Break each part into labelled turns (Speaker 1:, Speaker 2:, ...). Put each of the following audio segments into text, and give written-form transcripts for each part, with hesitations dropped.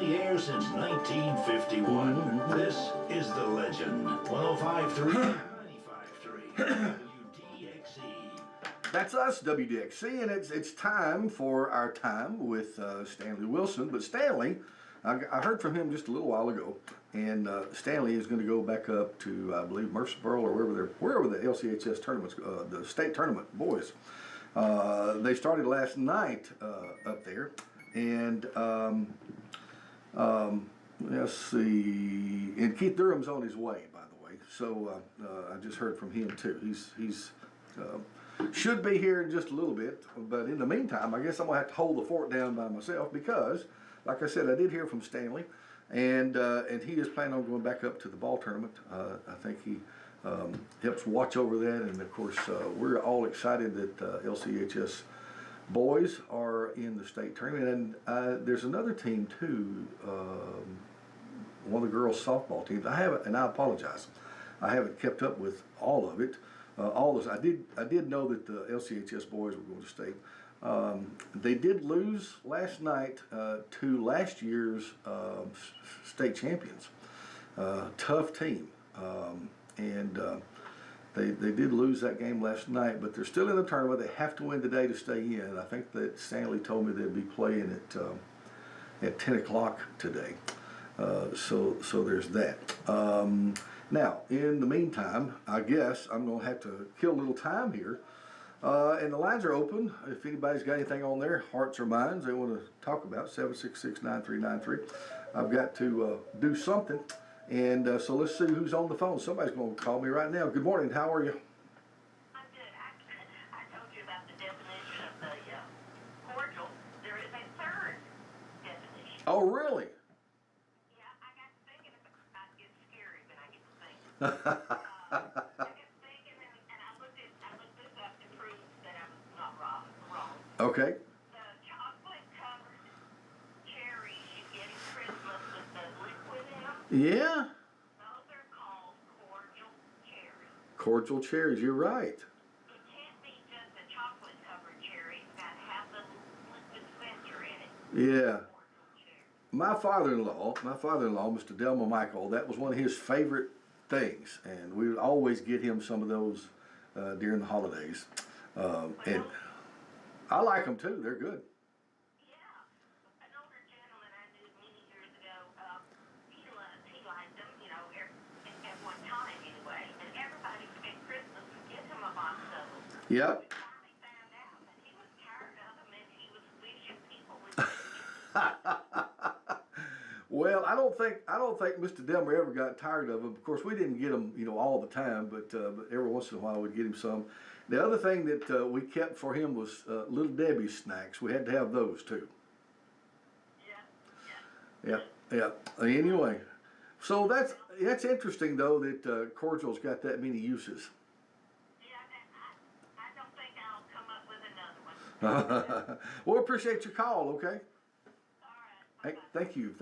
Speaker 1: years since 1951. This is The Legend. 105.3, 95.3, WDXE.
Speaker 2: That's us, WDXE, and it's time for our time with Stanley Wilson. But Stanley, I heard from him just a little while ago, and Stanley is going to go back up to, I believe, Murfreesboro or wherever the LCHS tournaments, the state tournament boys. They started last night up there, and let's see, and Keith Durham's on his way, by the way. So I just heard from him too. He's should be here in just a little bit, but in the meantime, I guess I'm gonna have to hold the fort down by myself because, like I said, I did hear from Stanley, and he is planning on going back up to the ball tournament. I think he helps watch over that, and of course, we're all excited that LCHS boys are in the state tournament, and there's another team too. One of the girls' softball teams. I haven't, and I apologize, I haven't kept up with all of it. All this, I did know that the LCHS boys were going to state. They did lose last night to last year's state champions. Tough team, and they did lose that game last night, but they're still in the tournament. They have to win today to stay in. I think that Stanley told me they'd be playing at 10 o'clock today. So there's that. Now, in the meantime, I guess I'm going to have to kill a little time here. And the lines are open. If anybody's got anything on their hearts or minds they want to talk about, 766-9393. I've got to do something. And so let's see who's on the phone. Somebody's going to call me right now. Good morning. How are you?
Speaker 3: I'm good. I told you about the definition of the cordial. There is a third definition.
Speaker 2: Oh, really?
Speaker 3: Yeah, I got to thinking about it. It's scary when I get to think. I get to thinking, and I looked this up to prove that I'm not wrong.
Speaker 2: Okay.
Speaker 3: The chocolate-covered cherries you get at Christmas with the liquid in them.
Speaker 2: Yeah.
Speaker 3: Those are called cordial cherries.
Speaker 2: Cordial cherries. You're right.
Speaker 3: It can't be just a chocolate-covered cherry. It's got to have the liquid center in it.
Speaker 2: Yeah. My father-in-law, Mr. Delma Michael, that was one of his favorite things, and we would always get him some of those during the holidays. And I like them too. They're good.
Speaker 3: Yeah. An older gentleman I knew many years ago, he liked them, you know, at one time anyway, and everybody at Christmas would get him a box of them.
Speaker 2: Yep.
Speaker 3: We finally found out that he was tired of them and he was wishing people would
Speaker 2: Well, I don't think Mr. Delmer ever got tired of them. Of course, we didn't get them, all the time, but every once in a while we'd get him some. The other thing that we kept for him was Little Debbie's snacks. We had to have those too. Yeah. Anyway, so that's interesting though that cordial's got that many uses.
Speaker 3: Yeah, I don't think I'll come up with another one.
Speaker 2: Well, appreciate your call. Okay.
Speaker 3: All right.
Speaker 2: Hey, thank you.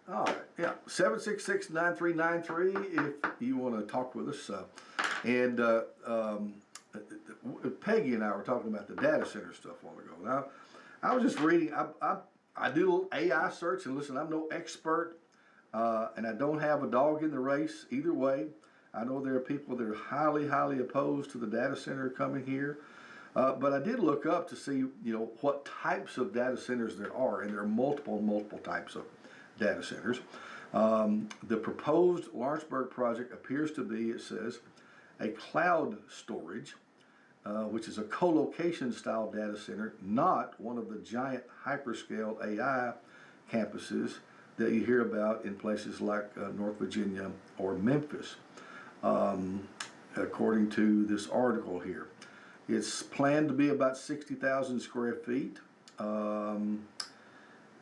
Speaker 2: All right, yeah, 766-9393 if you want to talk with us. And Peggy and I were talking about the data center stuff a while ago. Now, I was just reading, I do a little AI search, and listen, I'm no expert, and I don't have a dog in the race either way. I know there are people that are highly, highly opposed to the data center coming here. But I did look up to see, what types of data centers there are, and there are multiple types of data centers. The proposed Lawrenceburg project appears to be, it says, a cloud storage, which is a co-location style data center, not one of the giant hyperscale AI campuses that you hear about in places like North Virginia or Memphis, according to this article here. It's planned to be about 60,000 square feet,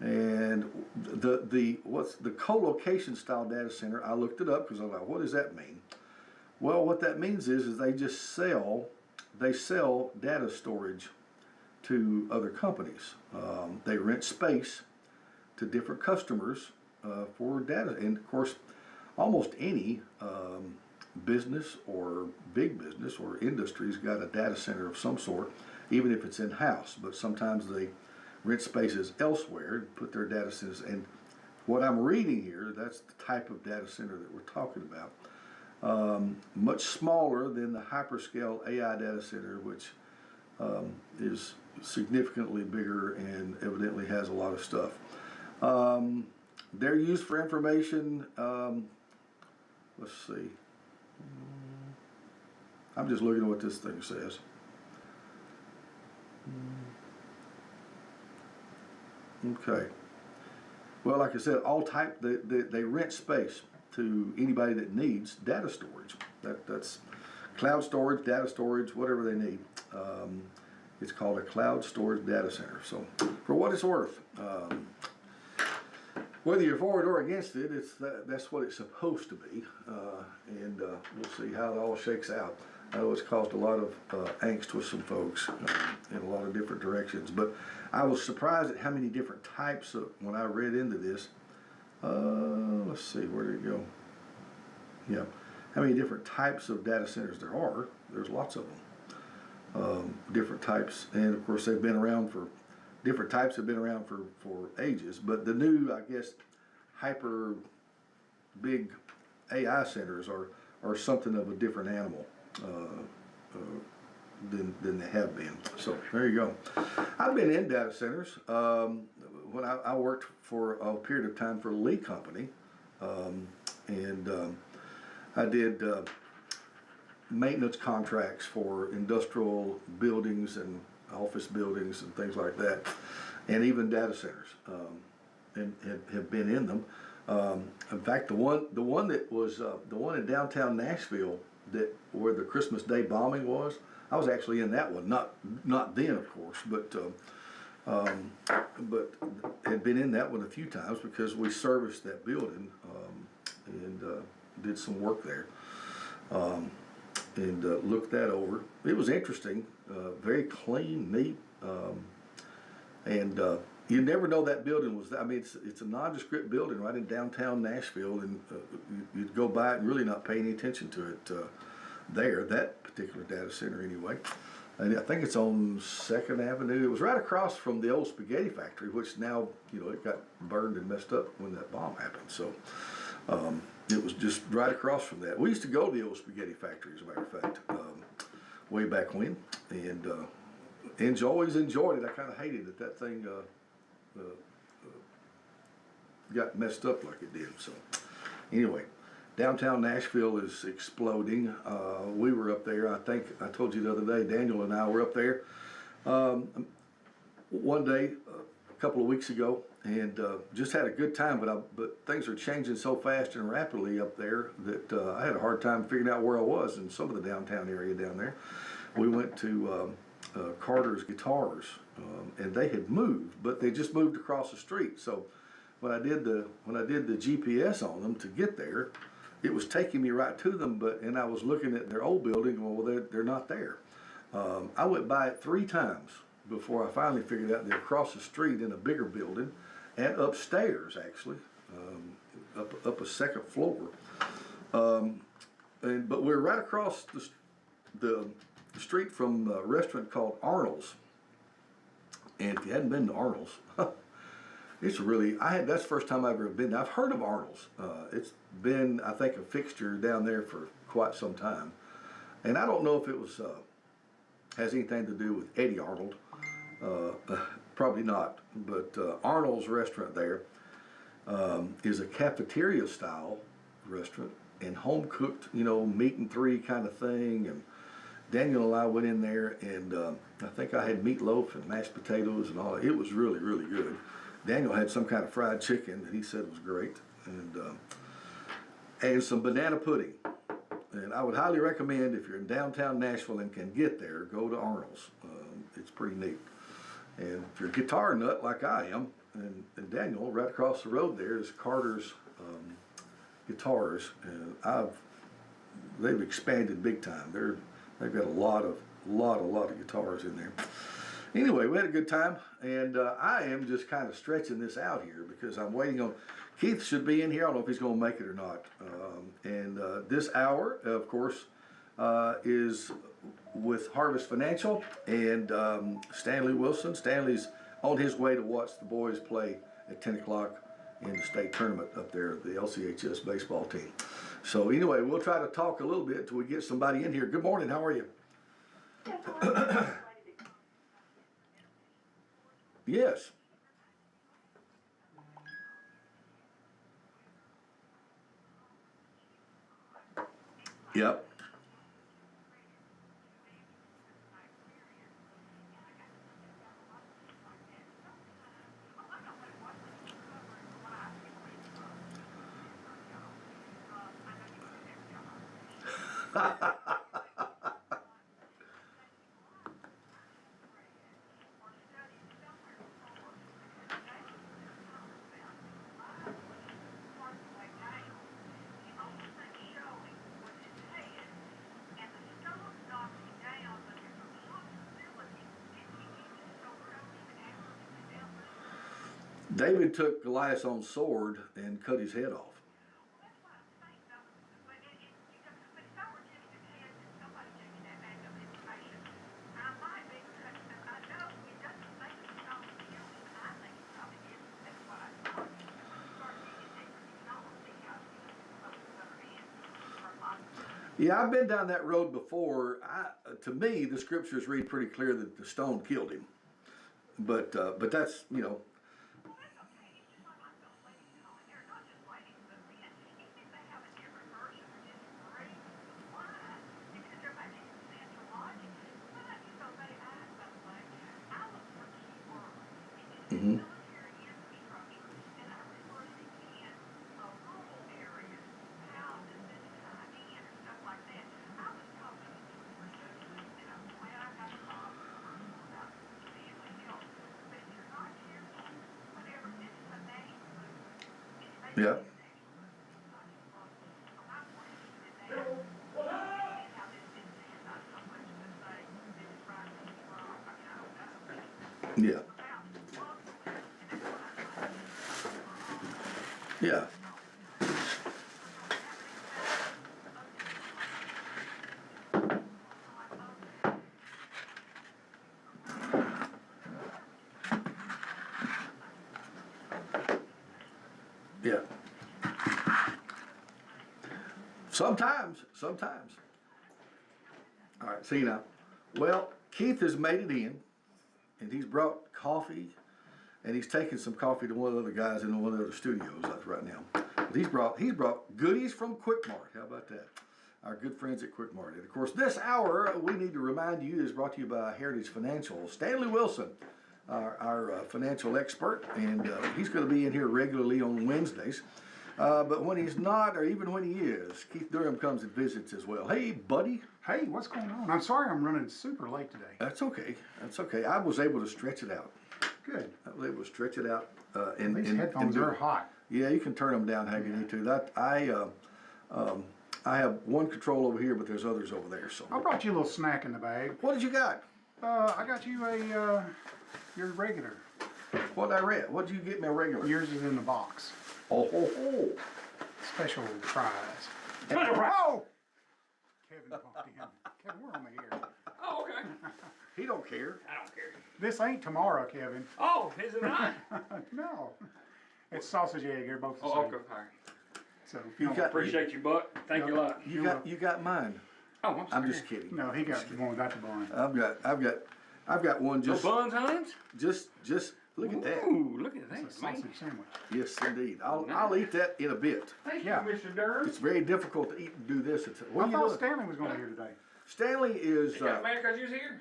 Speaker 2: and the co-location style data center. I looked it up because I'm like, what does that mean? Well, what that means is they just sell data storage to other companies. They rent space to different customers for data, and of course, almost any business or big business or industry's got a data center of some sort, even if it's in-house, but sometimes they rent spaces elsewhere and put their data centers, and what I'm reading here, that's the type of data center that we're talking about. Much smaller than the hyperscale AI data center, which is significantly bigger and evidently has a lot of stuff. They're used for information. Let's see. I'm just looking at what this thing says. Okay. Well, like I said, all type they rent space to anybody that needs data storage. That's cloud storage, data storage, whatever they need. It's called a cloud storage data center. So, for what it's worth, whether you're for it or against it, that's what it's supposed to be, and we'll see how it all shakes out. I know it's caused a lot of angst with some folks in a lot of different directions, but I was surprised at how many different types of, when I read into this, let's see, where did it go? Yeah, how many different types of data centers there are. There's lots of them, different types, and of course they've been around for, different types have been around for ages, but the new, I guess, hyper big AI centers are something of a different animal than they have been. So there you go. I've been in data centers. When I worked for a period of time for a Lee company, and I did maintenance contracts for industrial buildings and office buildings and things like that, and even data centers, and have been in them. In fact, the one that was the one in downtown Nashville, that where the Christmas Day bombing was, I was actually in that one. Not then, of course, but had been in that one a few times because we serviced that building, and did some work there, and looked that over. It was interesting, very clean, neat, and you never know that building was. I mean, it's a nondescript building right in downtown Nashville, and you'd go by it and really not pay any attention to it there. That particular data center, anyway. And I think it's on 2nd Avenue. It was right across from the old spaghetti factory, which now, you know, it got burned and messed up when that bomb happened. So it was just right across from that. We used to go to the old spaghetti factory, as a matter of fact, way back when, and always enjoyed it. I kind of hated that that thing got messed up like it did. So anyway, downtown Nashville is exploding. We were up there. I think I told you the other day, Daniel and I were up there one day a couple of weeks ago, and just had a good time. But things are changing so fast and rapidly up there that I had a hard time figuring out where I was in some of the downtown area down there. We went to Carter's Guitars, and they had moved, but they just moved across the street. So when I did the GPS on them to get there, it was taking me right to them, and I was looking at their old building. Well, they're not there. I went by it 3 times before I finally figured out they're across the street in a bigger building, and upstairs actually, up a 2nd floor. But we're right across the street from a restaurant called Arnold's. And if you hadn't been to Arnold's, it's really, that's the first time I've ever been. I've heard of Arnold's. It's been, I think, a fixture down there for quite some time. And I don't know if it was has anything to do with Eddie Arnold. Probably not. But Arnold's restaurant there is a cafeteria style restaurant and home cooked, you know, meat and 3 kind of thing. And Daniel and I went in there, and I think I had meatloaf and mashed potatoes and all. It was really, really good. Daniel had some kind of fried chicken that he said was great, and some banana pudding. And I would highly recommend, if you're in downtown Nashville and can get there, go to Arnold's. It's pretty neat. And if you're a guitar nut like I am, and Daniel, right across the road there is Carter's Guitars, and they've expanded big time. They've got a lot of guitars in there. Anyway, we had a good time, and I am just kind of stretching this out here because I'm waiting on, Keith should be in here. I don't know if he's going to make it or not. And this hour, of course, is with Harvest Financial and Stanley Wilson. Stanley's on his way to watch the boys play at 10 o'clock in the state tournament up there, the LCHS baseball team. So anyway, we'll try to talk a little bit till we get somebody in here. Good morning, how are you? Yes. Yep. David took Goliath's own sword and cut his head off. Yeah, I've been down that road before. To me, the scriptures read pretty clear that the stone killed him. But that's, you know. Mm-hmm. Yeah. Yeah. Yeah. Yeah. Sometimes. All right, see now. Well, Keith has made it in, and he's brought coffee, and he's taking some coffee to one of the other guys in one of the other studios right now. But he's brought goodies from Quick Mart. How about that? Our good friends at Quick Mart. And of course, this hour, we need to remind you, is brought to you by Heritage Financial. Stanley Wilson, our financial expert, and he's going to be in here regularly on Wednesdays. But when he's not, or even when he is, Keith Durham comes and visits as well. Hey, buddy.
Speaker 4: Hey, what's going on? I'm sorry I'm running super late today.
Speaker 2: That's okay. That's okay. I was able to stretch it out.
Speaker 4: Good.
Speaker 2: I was able to stretch it out.
Speaker 4: These headphones are hot.
Speaker 2: Yeah, you can turn them down how you need to. I have one control over here, but there's others over there. So
Speaker 4: I brought you a little snack in the bag.
Speaker 2: what did you got?
Speaker 4: I got you your regular.
Speaker 2: What I read? What did you get me a regular?
Speaker 4: Yours is in the box.
Speaker 2: Oh, ho, ho.
Speaker 4: Special prize. Oh! Kevin walked in. Kevin, we're on the air.
Speaker 5: Oh, okay.
Speaker 2: He don't care.
Speaker 5: I don't care.
Speaker 4: This ain't tomorrow, Kevin.
Speaker 5: Oh, is it not?
Speaker 4: No. It's sausage egg. They're both the
Speaker 5: Oh,
Speaker 4: same.
Speaker 5: okay. All right.
Speaker 4: So if you don't
Speaker 5: Appreciate you, Buck. Thank you a lot.
Speaker 2: You got mine.
Speaker 5: Oh, I'm sorry.
Speaker 2: I'm just kidding.
Speaker 4: No, he got one without the bun.
Speaker 2: I've got one
Speaker 5: No
Speaker 2: just
Speaker 5: buns, Hines?
Speaker 2: just look at that.
Speaker 5: Ooh, look at
Speaker 4: It's a
Speaker 5: that, man.
Speaker 4: sausage sandwich.
Speaker 2: Yes, indeed. I'll eat that in a bit.
Speaker 5: Thank
Speaker 4: Yeah.
Speaker 5: you, Mr. Durham.
Speaker 2: It's very difficult to eat and do this. What
Speaker 4: I
Speaker 2: are you
Speaker 4: thought
Speaker 2: doing?
Speaker 4: Stanley was going to be here today.
Speaker 2: Stanley is.
Speaker 5: You got mad because you was here?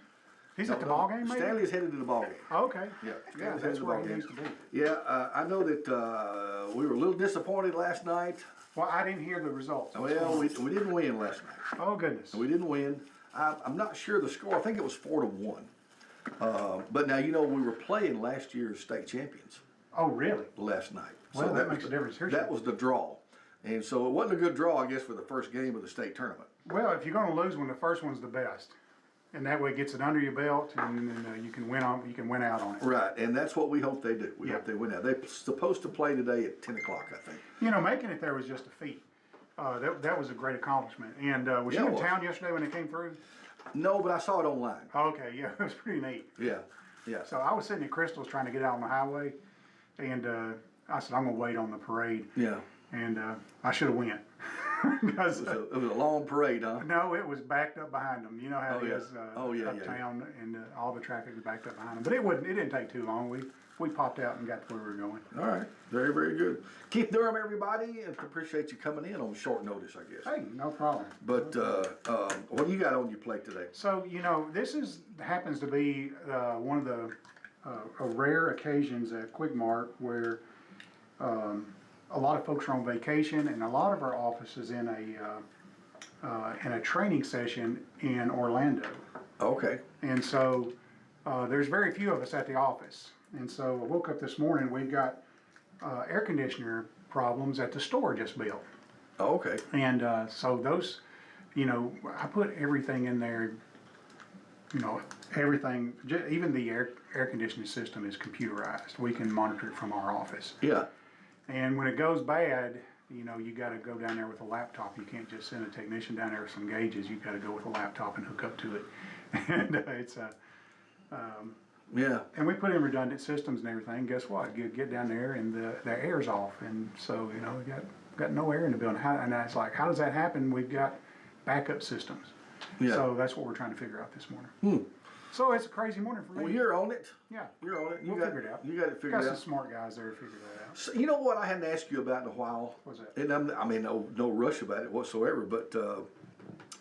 Speaker 4: He's at the ball game, maybe?
Speaker 2: Stanley is headed to the ball game.
Speaker 4: Oh, okay.
Speaker 2: Yeah,
Speaker 4: Yeah,
Speaker 2: Stanley's headed
Speaker 4: that's
Speaker 2: to the
Speaker 4: where
Speaker 2: ball
Speaker 4: he
Speaker 2: game.
Speaker 4: needs to be.
Speaker 2: Yeah, I know that we were a little disappointed last night.
Speaker 4: Well, I didn't hear the results.
Speaker 2: Well, we didn't win last night.
Speaker 4: Oh, goodness.
Speaker 2: We didn't win. I'm not sure the score. I think it was 4-1. But now you know we were playing last year's state champions
Speaker 4: Oh, really?
Speaker 2: last night.
Speaker 4: Well, that
Speaker 2: was
Speaker 4: makes a difference. Here's
Speaker 2: that
Speaker 4: your-
Speaker 2: was the draw, and so it wasn't a good draw, I guess, for the first game of the state tournament.
Speaker 4: Well, if you're going to lose one, the first one's the best, and that way it gets it under your belt, and then you can win on. You can win out on it.
Speaker 2: Right, and that's what we hope they do. We
Speaker 4: Yeah.
Speaker 2: hope they win out. They're supposed to play today at 10 o'clock, I think.
Speaker 4: You know, making it there was just a feat. That was a great accomplishment. And was
Speaker 2: Yeah,
Speaker 4: you
Speaker 2: it
Speaker 4: in
Speaker 2: was.
Speaker 4: town yesterday when they came through?
Speaker 2: No, but I saw it online.
Speaker 4: Okay, yeah, it was pretty neat.
Speaker 2: Yeah, yeah.
Speaker 4: So I was sitting at Crystal's trying to get out on the highway, and I said, I'm gonna wait on the parade.
Speaker 2: Yeah.
Speaker 4: And, I should've went. Because,
Speaker 2: It was a long parade, huh?
Speaker 4: no, it was backed up behind them. You know how
Speaker 2: Oh,
Speaker 4: it
Speaker 2: yeah.
Speaker 4: is,
Speaker 2: Oh, yeah, yeah,
Speaker 4: uptown, and all the traffic was backed up behind them. But it didn't take too long. We popped out and got to where we were going.
Speaker 2: All right. Very, very good. Keith Durham, everybody, and appreciate you coming in on short notice, I guess.
Speaker 4: Hey, no problem.
Speaker 2: But what do you got on your plate today?
Speaker 4: So, this happens to be one of the rare occasions at Quick-Mart where a lot of folks are on vacation, and a lot of our office is in a training session in Orlando.
Speaker 2: Okay.
Speaker 4: And so there's very few of us at the office. And so I woke up this morning, we've got air conditioner problems at the store just built.
Speaker 2: Okay.
Speaker 4: And so those, I put everything in there, everything, even the air conditioning system is computerized. We can monitor it from our office.
Speaker 2: Yeah.
Speaker 4: And when it goes bad, you gotta go down there with a laptop. You can't just send a technician down there with some gauges. You gotta go with a laptop and hook up to it. And
Speaker 2: Yeah.
Speaker 4: and we put in redundant systems and everything. Guess what? You get down there and the air's off, and so we got no air in the building. And it's like, how does that happen? We've got backup systems.
Speaker 2: Yeah.
Speaker 4: So that's what we're trying to figure out this morning. So it's a crazy morning for me.
Speaker 2: Well, you're on it.
Speaker 4: Yeah.
Speaker 2: You're on it.
Speaker 4: We'll figure it out.
Speaker 2: You got it figured
Speaker 4: Got some
Speaker 2: out.
Speaker 4: smart guys there to figure that out.
Speaker 2: So, you know what I hadn't asked you about in a while?
Speaker 4: What's that?
Speaker 2: And no rush about it whatsoever. But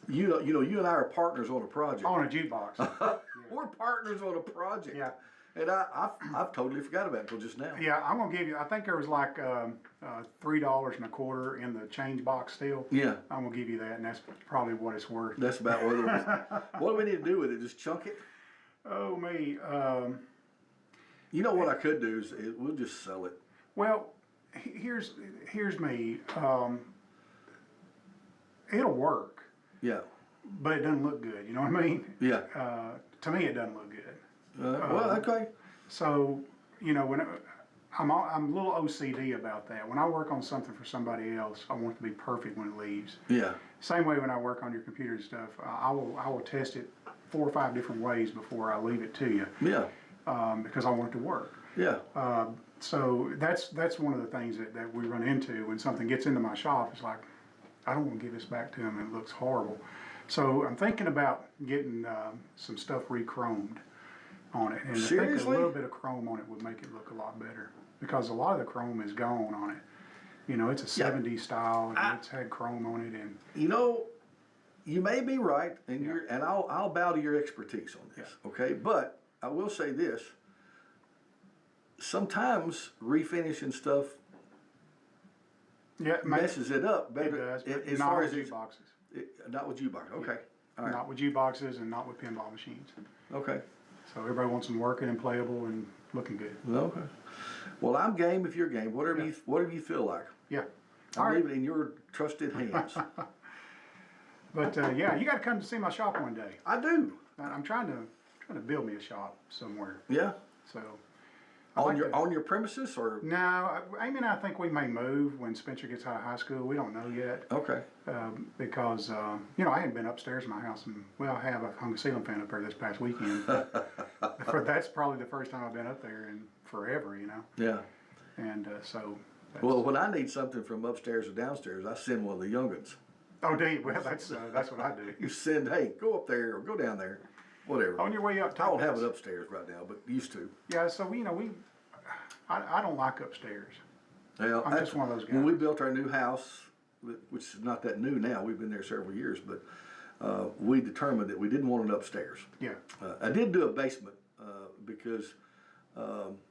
Speaker 2: you and I are partners on a project.
Speaker 4: On a jukebox.
Speaker 2: We're partners on a project.
Speaker 4: Yeah.
Speaker 2: And I've totally forgot about it until just now.
Speaker 4: Yeah, I'm gonna give you. I think there was like $3.25 in the change box still.
Speaker 2: Yeah.
Speaker 4: I'm gonna give you that, and that's probably what it's worth.
Speaker 2: That's about what it was. What do we need to do with it? Just chunk it?
Speaker 4: Oh me.
Speaker 2: You know what I could do is we'll just sell it.
Speaker 4: Well, here's me. It'll work,
Speaker 2: Yeah.
Speaker 4: but it doesn't look good. You know what I mean?
Speaker 2: Yeah.
Speaker 4: To me, it doesn't look good.
Speaker 2: Well, okay.
Speaker 4: So, when I'm a little OCD about that. When I work on something for somebody else, I want it to be perfect when it leaves.
Speaker 2: Yeah.
Speaker 4: Same way when I work on your computer and stuff, I will test it 4 or 5 different ways before I leave it to you.
Speaker 2: Yeah.
Speaker 4: Because I want it to work.
Speaker 2: Yeah.
Speaker 4: So that's one of the things that we run into when something gets into my shop. It's like, I don't want to give this back to him, and it looks horrible. So I'm thinking about getting some stuff re-chromed on it. And I think
Speaker 2: Seriously?
Speaker 4: a little bit of chrome on it would make it look a lot better, because a lot of the chrome is gone on it. It's a 70s style, and it's had chrome on it. And
Speaker 2: You may be right, and I'll bow to your expertise on this. Okay, but I will say this: sometimes refinishing stuff messes it up.
Speaker 4: It does, but
Speaker 2: as
Speaker 4: not
Speaker 2: far
Speaker 4: with
Speaker 2: as
Speaker 4: jukeboxes.
Speaker 2: Not with jukebox. Okay, all right.
Speaker 4: Not with jukeboxes and not with pinball machines.
Speaker 2: Okay.
Speaker 4: So everybody wants them working and playable and looking good.
Speaker 2: Okay. Well, I'm game if you're game. Whatever you feel like.
Speaker 4: Yeah.
Speaker 2: I'll leave it in your trusted hands.
Speaker 4: But you got to come to see my shop one day.
Speaker 2: I do.
Speaker 4: I'm trying to build me a shop somewhere.
Speaker 2: Yeah.
Speaker 4: So
Speaker 2: on your premises or
Speaker 4: no, Amy and I think we may move when Spencer gets out of high school. We don't know yet.
Speaker 2: okay.
Speaker 4: Because I hadn't been upstairs in my house, and I have a hung a ceiling fan up there this past weekend. That's probably the first time I've been up there in forever.
Speaker 2: Yeah.
Speaker 4: And so.
Speaker 2: Well, when I need something from upstairs or downstairs, I send one of the young'uns.
Speaker 4: Oh, do you? Well, that's what I do.
Speaker 2: You send, hey, go up there or go down there, whatever.
Speaker 4: On your way up
Speaker 2: I
Speaker 4: top.
Speaker 2: don't have it upstairs right now, but used to.
Speaker 4: Yeah, so I don't like upstairs.
Speaker 2: Well,
Speaker 4: I'm just one of those guys.
Speaker 2: When we built our new house, which is not that new now, we've been there several years, but we determined that we didn't want it upstairs.
Speaker 4: Yeah.
Speaker 2: I did do a basement because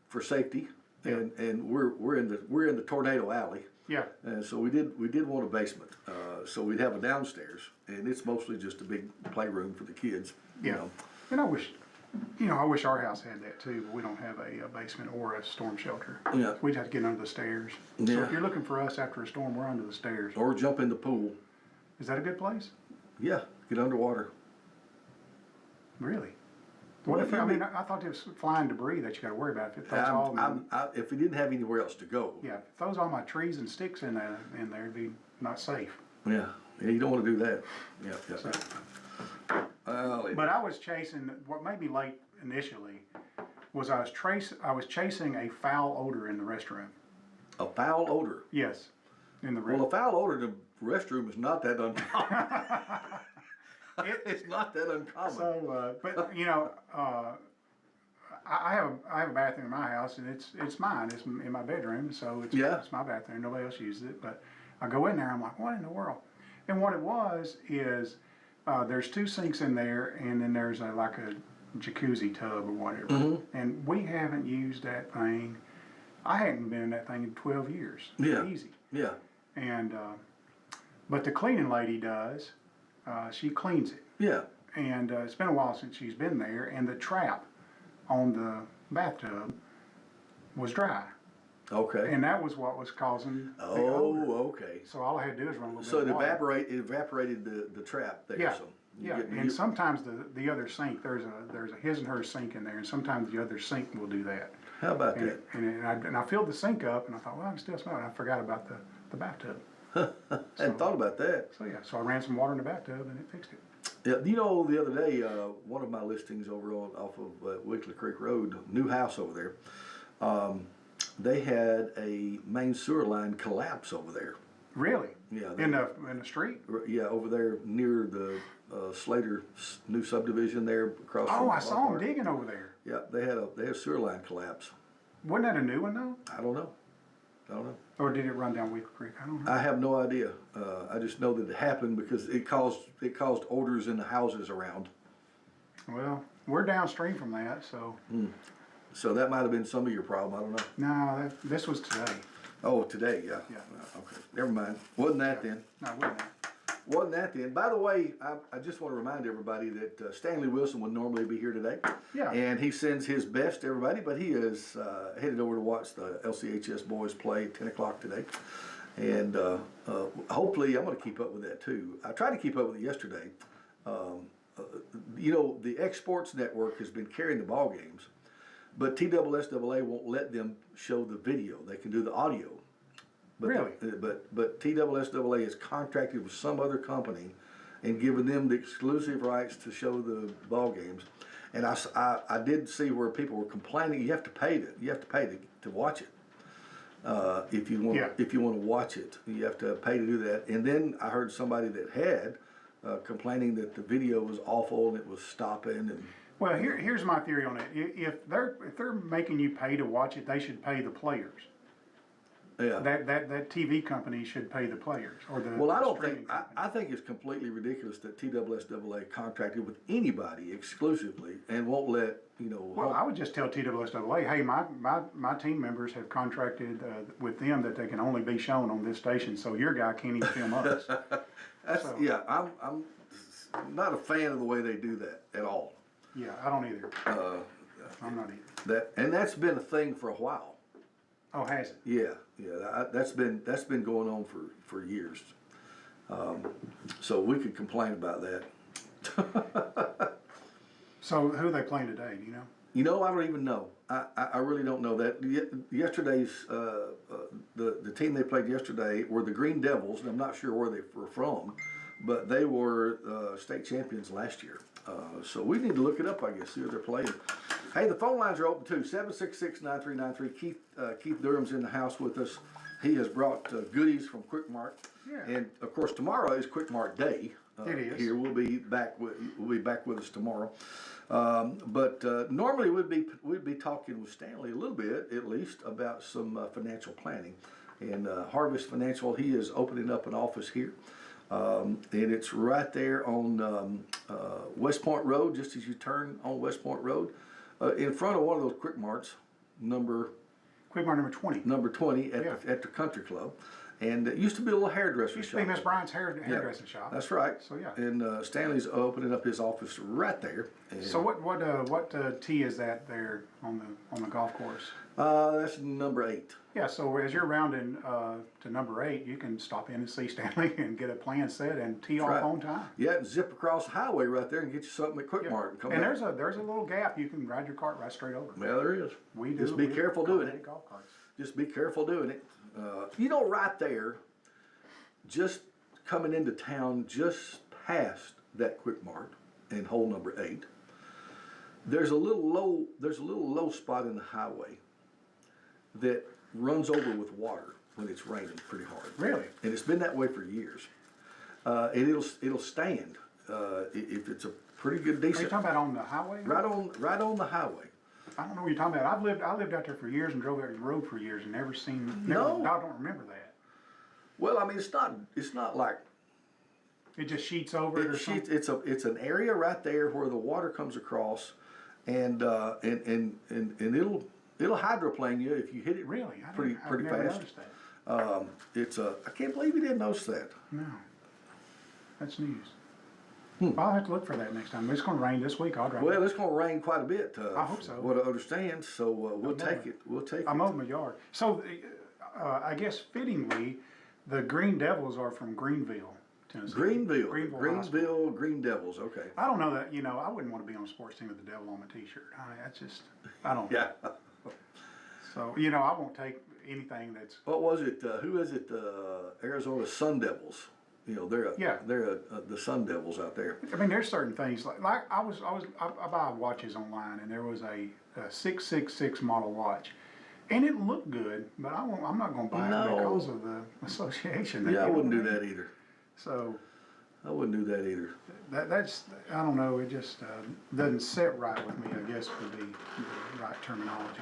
Speaker 2: for safety, and we're in the tornado alley.
Speaker 4: Yeah.
Speaker 2: And so we did want a basement, so we'd have a downstairs, and it's mostly just a big playroom for the kids.
Speaker 4: Yeah.
Speaker 2: You know.
Speaker 4: And I wish our house had that too, but we don't have a basement or a storm shelter.
Speaker 2: Yeah.
Speaker 4: We'd have to get under the stairs. So
Speaker 2: Yeah.
Speaker 4: if you're looking for us after a storm, we're under the stairs.
Speaker 2: Or jump in the pool.
Speaker 4: Is that a good place?
Speaker 2: Yeah, get underwater.
Speaker 4: Really?
Speaker 2: Well,
Speaker 4: What if, I thought it was flying debris that you got to worry about. If it throws
Speaker 2: If we didn't have anywhere else to go.
Speaker 4: yeah, if it throws all my trees and sticks in there, it'd be not safe.
Speaker 2: Yeah, you don't want to do that. Yeah.
Speaker 4: So,
Speaker 2: Well,
Speaker 4: but I was chasing, what made me late initially was I was chasing a foul odor in the restroom.
Speaker 2: A foul odor.
Speaker 4: Yes, in the
Speaker 2: Well,
Speaker 4: room.
Speaker 2: a foul odor in the restroom is not that uncommon. It's not that uncommon.
Speaker 4: So, but you know, I have a bathroom in my house, and it's mine. It's in my bedroom, so it's my bathroom. Nobody else uses it. But I go in there, I'm like, what in the world? And what it was is there's 2 sinks in there, and then there's like a jacuzzi tub or whatever.
Speaker 2: Mm-hmm.
Speaker 4: And we haven't used that thing. I hadn't been in that thing in 12 years.
Speaker 2: Yeah.
Speaker 4: Easy.
Speaker 2: Yeah.
Speaker 4: And but the cleaning lady does. She cleans it.
Speaker 2: Yeah.
Speaker 4: And it's been a while since she's been there, and the trap on the bathtub was dry.
Speaker 2: Okay.
Speaker 4: And that was what was causing the odor.
Speaker 2: Oh, okay.
Speaker 4: So all I had to do is run a little
Speaker 2: So
Speaker 4: bit
Speaker 2: it
Speaker 4: of water.
Speaker 2: evaporated the trap there.
Speaker 4: Yeah,
Speaker 2: So
Speaker 4: yeah, and sometimes the other sink, there's a his and her sink in there, and sometimes the other sink will do that.
Speaker 2: how about
Speaker 4: And,
Speaker 2: that?
Speaker 4: and I filled the sink up, and I thought, well, I can still smell it. I forgot about the bathtub.
Speaker 2: Hadn't thought about that.
Speaker 4: So yeah, so I ran some water in the bathtub, and it fixed it.
Speaker 2: Yeah, you know, the other day, one of my listings over off of Wickley Creek Road, new house over there, they had a main sewer line collapse over there.
Speaker 4: Really?
Speaker 2: Yeah.
Speaker 4: In the street?
Speaker 2: Yeah, over there near the Slater new subdivision there across.
Speaker 4: Oh,
Speaker 2: from
Speaker 4: I saw them
Speaker 2: Walmart.
Speaker 4: digging over there.
Speaker 2: Yeah, they had a sewer line collapse.
Speaker 4: Wasn't that a new one though?
Speaker 2: I don't know.
Speaker 4: Or did it run down Weaver Creek? I don't know.
Speaker 2: I have no idea. I just know that it happened because it caused odors in the houses around.
Speaker 4: Well, we're downstream from that, so
Speaker 2: So that might have been some of your problem. I don't know.
Speaker 4: no, this was today.
Speaker 2: Oh, today, yeah.
Speaker 4: Yeah.
Speaker 2: Okay, never mind. Wasn't that then?
Speaker 4: No, it wasn't that.
Speaker 2: Wasn't that then? By the way, I just want to remind everybody that Stanley Wilson would normally be here today.
Speaker 4: Yeah.
Speaker 2: And he sends his best to everybody, but he is headed over to watch the LCHS boys play at 10 o'clock today. And hopefully I'm going to keep up with that too. I tried to keep up with it yesterday. You know, the X Sports Network has been carrying the ball games, but TSSAA won't let them show the video. They can do the audio. But
Speaker 4: Really?
Speaker 2: But TSSAA is contracted with some other company and given them the exclusive rights to show the ball games. And I did see where people were complaining. You have to pay to watch it. If you want to watch it, you have to pay to do that. And then I heard somebody that had complaining that the video was awful and it was stopping and.
Speaker 4: Well, here's my theory on it. If they're making you pay to watch it, they should pay the players.
Speaker 2: Yeah.
Speaker 4: That TV company should pay the players or the.
Speaker 2: Well, I don't
Speaker 4: streaming
Speaker 2: think
Speaker 4: company.
Speaker 2: I think it's completely ridiculous that TSSAA contracted with anybody exclusively and won't let
Speaker 4: Well, I would just tell TSSAA, hey, my team members have contracted with them that they can only be shown on this station, so your guy can't even film us.
Speaker 2: Yeah, I'm not a fan of the way they do that at all.
Speaker 4: Yeah, I don't either. I'm not either.
Speaker 2: That's been a thing for a while.
Speaker 4: Oh, has it?
Speaker 2: Yeah, that's been going on for years. So we could complain about that.
Speaker 4: So who are they playing today? Do you know?
Speaker 2: You know, I don't even know. I really don't know that. Yesterday's the team they played yesterday were the Green Devils, and I'm not sure where they were from, but they were state champions last year. So we need to look it up, I guess, see who they're playing. Hey, the phone lines are open too. 766-9393. Keith Durham's in the house with us. He has brought goodies from Quick Mart, and of course tomorrow is Quick Mart Day.
Speaker 4: It is.
Speaker 2: Here we'll be back with us tomorrow. But normally we'd be talking with Stanley a little bit, at least, about some financial planning. And Harvest Financial, he is opening up an office here, and it's right there on West Point Road, just as you turn on West Point Road, in front of one of those Quick Marts,
Speaker 4: Quick Mart number 20.
Speaker 2: number 20 at the Country Club. And it used to be a little hairdresser
Speaker 4: Used to
Speaker 2: shop.
Speaker 4: be Miss Bryant's hairdressing shop.
Speaker 2: That's right.
Speaker 4: So yeah.
Speaker 2: And Stanley's opening up his office right there. And
Speaker 4: So what tee is that there on the golf course?
Speaker 2: that's number 8.
Speaker 4: Yeah, so as you're rounding to number 8, you can stop in and see Stanley and get a plan set and tee off
Speaker 2: right.
Speaker 4: on time.
Speaker 2: Yeah, and zip across the highway right there and get you something at Quick
Speaker 4: Yeah.
Speaker 2: Mart and come
Speaker 4: And
Speaker 2: back.
Speaker 4: there's a little gap you can ride your cart right straight over.
Speaker 2: Well, there is.
Speaker 4: We do.
Speaker 2: Just be
Speaker 4: we
Speaker 2: careful doing
Speaker 4: accommodate
Speaker 2: it.
Speaker 4: Golf carts.
Speaker 2: Just be careful doing it. Right there, just coming into town, just past that Quick Mart and hole number 8, there's a little low spot in the highway that runs over with water when it's raining pretty hard.
Speaker 4: Really?
Speaker 2: And it's been that way for years. And it'll stand if it's a pretty good
Speaker 4: Are you
Speaker 2: decent.
Speaker 4: talking about on the highway?
Speaker 2: Right on the highway.
Speaker 4: I don't know what you're talking about. I lived out there for years and drove that road for years and never seen.
Speaker 2: No.
Speaker 4: I don't remember that.
Speaker 2: Well, I mean, it's not like
Speaker 4: It just sheets over it or something.
Speaker 2: it's an area right there where the water comes across, and it'll hydroplane you if you hit it
Speaker 4: Really?
Speaker 2: pretty
Speaker 4: I've never
Speaker 2: fast.
Speaker 4: noticed that.
Speaker 2: I can't believe you didn't notice that.
Speaker 4: No. That's news. I'll have to look for that next time. It's gonna rain this week. I'll drive.
Speaker 2: Well, it's going to rain quite a bit.
Speaker 4: I hope so.
Speaker 2: What I understand, so we'll take it. We'll take
Speaker 4: I
Speaker 2: it.
Speaker 4: mowed my yard. So, I guess fittingly, the Green Devils are from Greenville, Tennessee.
Speaker 2: Greenville,
Speaker 4: High School.
Speaker 2: Green Devils. Okay.
Speaker 4: I don't know that, I wouldn't want to be on a sports team with the devil on my t-shirt. I don't.
Speaker 2: Yeah.
Speaker 4: So, I won't take anything that's,
Speaker 2: What was it? Who is it? Arizona Sun Devils. They're
Speaker 4: Yeah.
Speaker 2: the Sun Devils out there.
Speaker 4: I mean, there's certain things like I buy watches online, and there was a 666 model watch, and it looked good, but I'm not going to buy it
Speaker 2: No.
Speaker 4: because of the association.
Speaker 2: Yeah, I wouldn't do that either.
Speaker 4: So
Speaker 2: I wouldn't do that either.
Speaker 4: that's I don't know. It just doesn't sit right with me. I guess would be the right terminology.